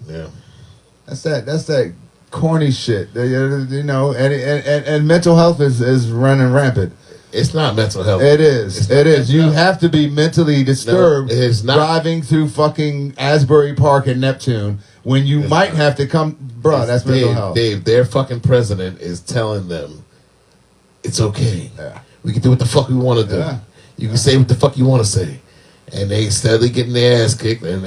Yeah. That's that corny shit. You know, and mental health is running rampant. It's not mental health. It is. It is. You have to be mentally disturbed it is not. Driving through fucking Asbury Park in Neptune when you might have to come. Bro, that's mental health. Dave, their fucking president is telling them it's okay. Yeah. We can do what the fuck we want to do. Yeah. You can say what the fuck you want to say. And they steadily getting their ass kicked, and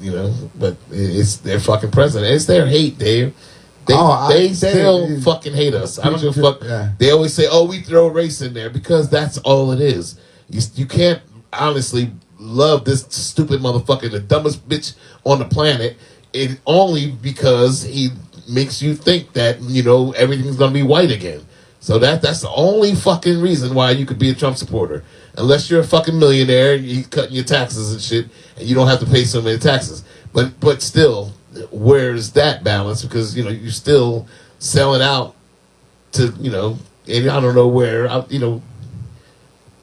you know, but it's their fucking president. It's their hate, Dave. They still fucking hate us. I don't give a fuck. Yeah. They always say, "Oh, we throw race in there," because that's all it is. You can't honestly love this stupid motherfucker, the dumbest bitch on the planet, it only because he makes you think that, you know, everything's gonna be white again. So that's the only fucking reason why you could be a Trump supporter. Unless you're a fucking millionaire and you're cutting your taxes and shit, and you don't have to pay so many taxes. But still, where's that balance? Because, you know, you're still selling out to, you know, and I don't know where, you know,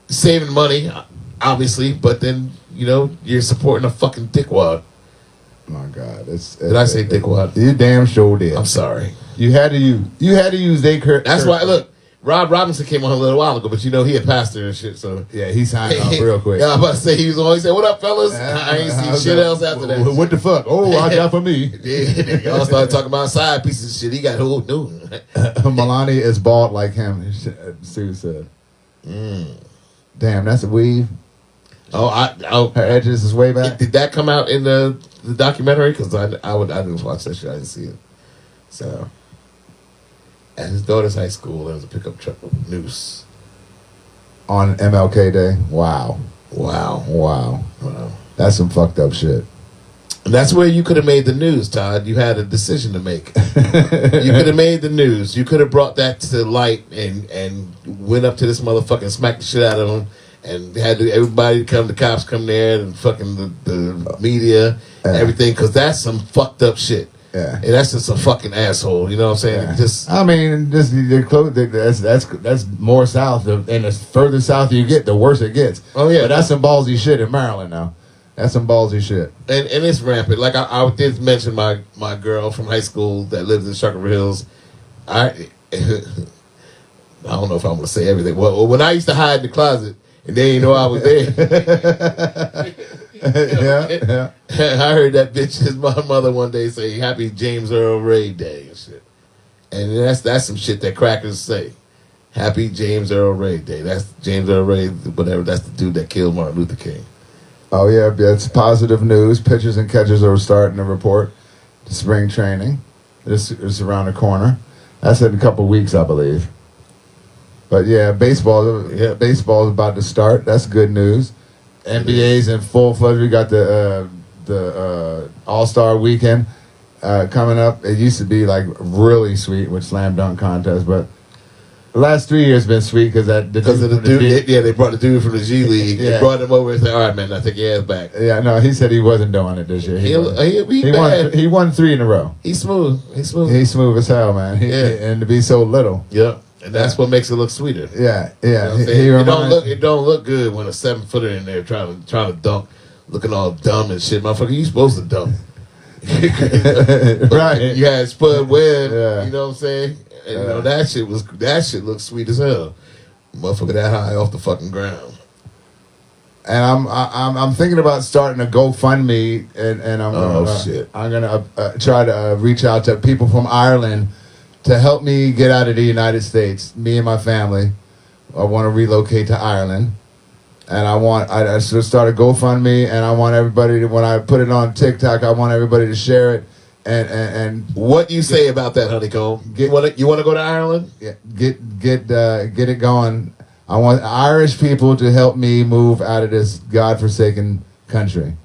saving money, obviously, but then, you know, you're supporting a fucking dickwad. My God, Did I say dickwad? You damn sure did. I'm sorry. You had to use they. That's why. Look, Rob Robinson came on a little while ago, but you know he a pastor and shit. So yeah, he signed off real quick. Yeah, I'm about to say he was always saying, "What up, fellas?" I ain't seen shit else after that. What the fuck? Oh, I got for me. Yeah, y'all started talking about side pieces of shit. He got who knew. Melania is bald like him. Sue said. Damn, that's a weave. Oh, her edges is way back. Did that come out in the documentary? Because I didn't watch that shit. I didn't see it. So, at his daughter's high school, there was a pickup truck with noose on MLK Day. Wow. Wow. That's some fucked up shit. And that's where you could have made the news, Todd. You had a decision to make. You could have made the news. You could have brought that to light and went up to this motherfucker and smacked the shit out of him. And had everybody come, the cops come there, and fucking the media, everything, because that's some fucked up shit. Yeah, and that's just a fucking asshole. You know what I'm saying? Yeah. Just, I mean, that's more south, and the further south you get, the worse it gets. Oh yeah, but that's some ballsy shit in Maryland now. That's some ballsy shit. And it's rampant. Like I did mention my girl from high school that lives in Sugar Hills. I don't know if I'm gonna say everything. Well, when I used to hide in the closet. And they didn't know I was there. Yeah. I heard that bitch, his mother one day say, "Happy James Earl Ray Day" and shit. And that's some shit that crackers say. Happy James Earl Ray Day. That's James Earl Ray, whatever. That's the dude that killed Martin Luther King. Oh yeah, that's positive news. Pitchers and catchers are starting to report to spring training. It's around the corner. That's in a couple weeks, I believe. But yeah, baseball's about to start. That's good news. NBA's in full fledged. We got the All-Star weekend coming up. It used to be like really sweet with slam dunk contest, but the last 3 years been sweet because of the dude. They brought the dude from the G League. Yeah. They brought him over and said, "All right, man, I take your ass back." Yeah, no, he said he wasn't doing it this year. He won 3 in a row. He's smooth. He's smooth as hell, man. And to be so little. Yeah. And that's what makes it look sweeter. Yeah. You know it don't look good when a 7-footer in there trying to dunk, looking all dumb and shit. Motherfucker, you supposed to dunk. Right. You had Spud Webb, yeah. You know what I'm saying? And you know that shit looked sweet as hell. Motherfucker that high off the fucking ground. I'm thinking about starting a GoFundMe, and I'm gonna try to reach out to people from Ireland to help me get out of the United States. Me and my family, I want to relocate to Ireland, and I should start a GoFundMe, and I want everybody to, when I put it on TikTok, I want everybody to share it. And what do you say about that, Honeycomb? You want to go to Ireland? Yeah, get it going. I want Irish people to help me move out of this godforsaken country,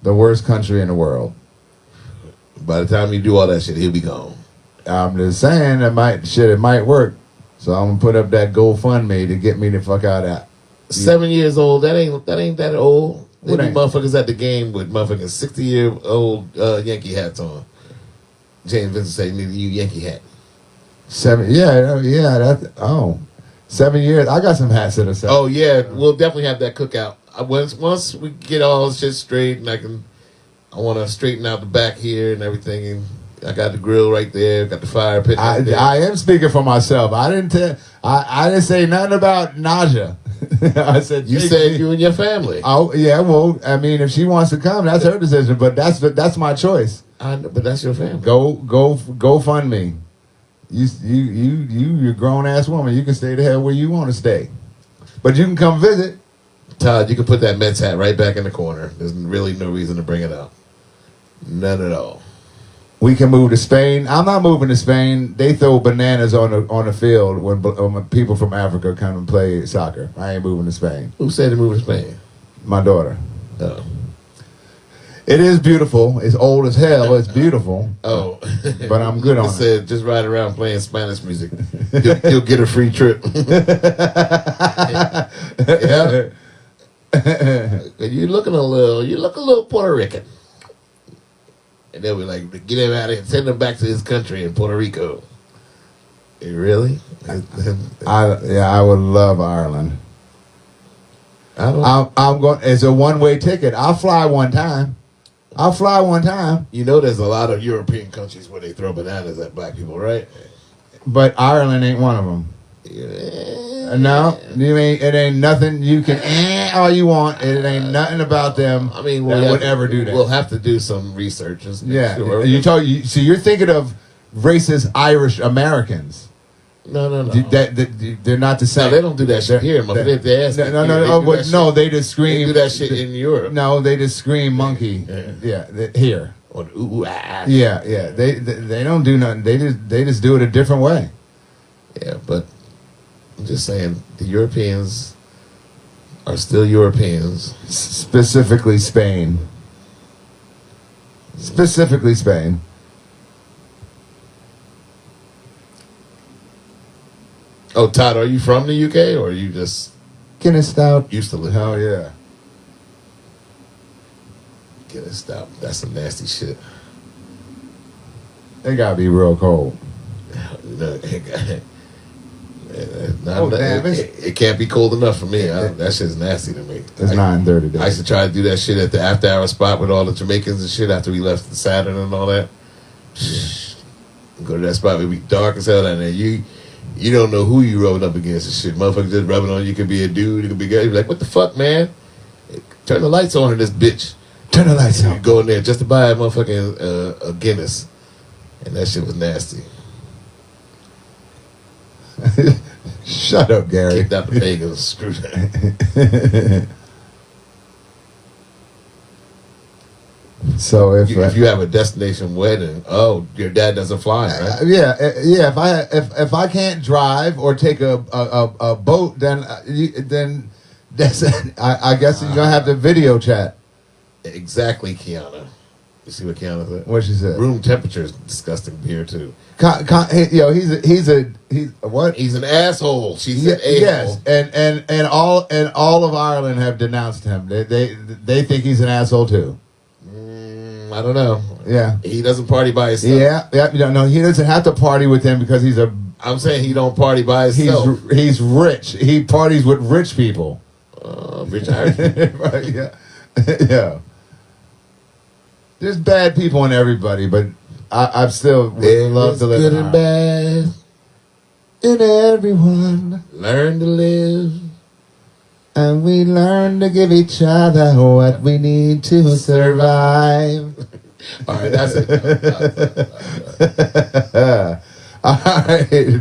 the worst country in the world. By the time you do all that shit, he'll be gone. I'm just saying it might work. So I'm gonna put up that GoFundMe to get me the fuck out of that. 7 years old. That ain't that old. They What be ain't? motherfuckers at the game with motherfucking 60-year-old Yankee hats on. James Vincent said, "You need a new Yankee hat." 7 years. I got some hats that are 7. Oh yeah, we'll definitely have that cookout. Once we get all shit straight, and I want to straighten out the back here and everything. And I got the grill right there, got the fire pit. Right there. I am speaking for myself. I didn't say nothing about Naja. I said You said you and your family. Oh yeah, well, I mean, if she wants to come, that's her decision. But that's my choice. But that's your family. Go fund me. You're a grown ass woman. You can stay the hell where you want to stay, but you can come visit. Todd, you can put that Mets hat right back in the corner. There's really no reason to bring it out. None at all. We can move to Spain. I'm not moving to Spain. They throw bananas on the field when people from Africa come and play soccer. I ain't moving to Spain. Who said to move to Spain? My daughter. Oh. It is beautiful. It's old as hell. It's beautiful. Oh. But I'm good on it. Said just ride around playing Spanish music. You'll get a free trip. Yeah. You look a little Puerto Rican. And they'll be like, get him out of here, send him back to his country in Puerto Rico. Really? I would love Ireland. I'm going. It's a one-way ticket. I'll fly one time. You know, there's a lot of European countries where they throw bananas at black people, right? But Ireland ain't one of them. Yeah. No, it ain't nothing. You can all you want. It ain't nothing about them. I mean, that would ever do that. We'll have to do some research. Yeah, sure. So you're thinking of racist Irish Americans. No. They're not the same. No, they don't do that shit here, motherfucker. They just scream. They do that shit in Europe. No, they just scream monkey. Yeah, here. Or ooh, ah. Yeah. They don't do nothing. They just do it a different way. Yeah, but I'm just saying the Europeans are still Europeans. Specifically Spain. Oh, Todd, are you from the UK or are you just Guinness Stout? used to live? Hell yeah. Guinness Stout. That's some nasty shit. They gotta be real cold. It can't be cold enough for me. That shit's nasty to me. It's 9:30. I used to try to do that shit at the after hour spot with all the Jamaicans and shit after we left the Saturn and all that. Go to that spot, it'd be dark as hell down there. You don't know who you rubbing up against and shit. Motherfuckers just rubbing on you. Could be a dude, it could be a guy. You're like, what the fuck, man? Turn the lights on in this bitch. Turn the lights on. You go in there just to buy a motherfucking a Guinness. And that shit was nasty. Shut up, Gary. Kicked out the bacon. Screw that. So if you have a destination wedding, your dad doesn't fly, right? Yeah. If I can't drive or take a boat, then that's I guess you're gonna have to video chat. Exactly, Kiana. You see what Kiana said? What she said? Room temperature is disgusting here too. He's what? He's an asshole. She said a-hole. Yes, and all of Ireland have denounced him. They think he's an asshole too. I don't know. Yeah, he doesn't party by himself. Yeah. No, he doesn't have to party with him because he's a. I'm saying he don't party by himself. He's rich. He parties with rich people. Rich Irish people. Right? Yeah, yeah. There's bad people in everybody, but I still would love to live good in and bad in everyone. Learn to live. And we learn to give each other what we need to survive. All right, that's it. All right.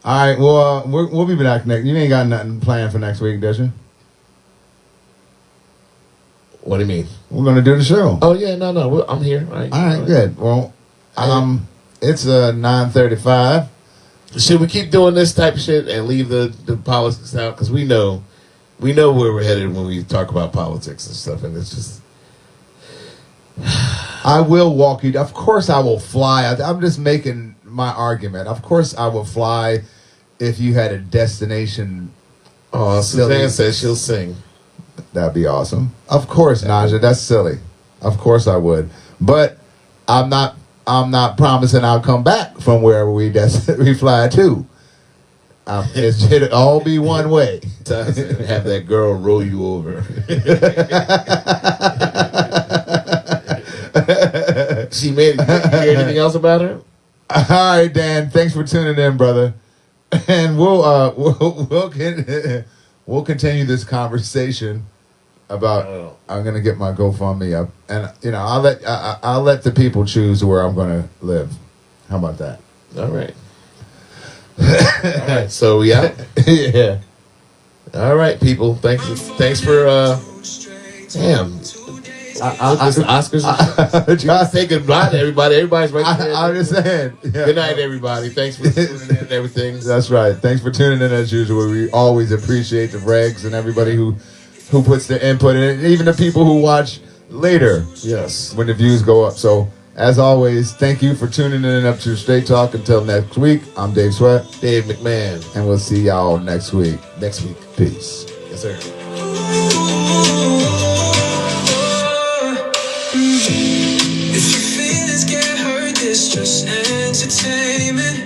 All right. Well, we'll be back next. You ain't got nothing planned for next week, does you? What do you mean? We're gonna do the show. Oh yeah, no, I'm here. All right, good. Well, it's 9:35. Should we keep doing this type of shit and leave the politics out? Because we know where we're headed when we talk about politics and stuff, and it's just. I will walk you. Of course, I will fly. I'm just making my argument. Of course, I will fly if you had a destination. Oh, Suzanne says she'll sing. That'd be awesome. Of course, Naja. That's silly. Of course, I would. But I'm not promising I'll come back from wherever we fly to. It'll all be one way. Have that girl roll you over. She made it. You hear anything else about her? All right, Dan. Thanks for tuning in, brother. And we'll continue this conversation about. I'm gonna get my GoFundMe up, and I'll let the people choose where I'm gonna live. How about that? All right. All right. So we out. Yeah. All right, people. Thanks for. Damn. Oscars. Try to say goodbye to everybody. Everybody's right there. I'm just saying. Yeah. Good night, everybody. Thanks for tuning in and everything. That's right. Thanks for tuning in as usual. We always appreciate the regs and everybody who puts their input in it, and even the people who watch later. Yes. When the views go up. So, as always, thank you for tuning in up to Straight Talk. Until next week, I'm Dave Sweat. Dave McMahon. And we'll see y'all next week. Peace. Yes, sir. If your feelings get hurt, it's just entertainment.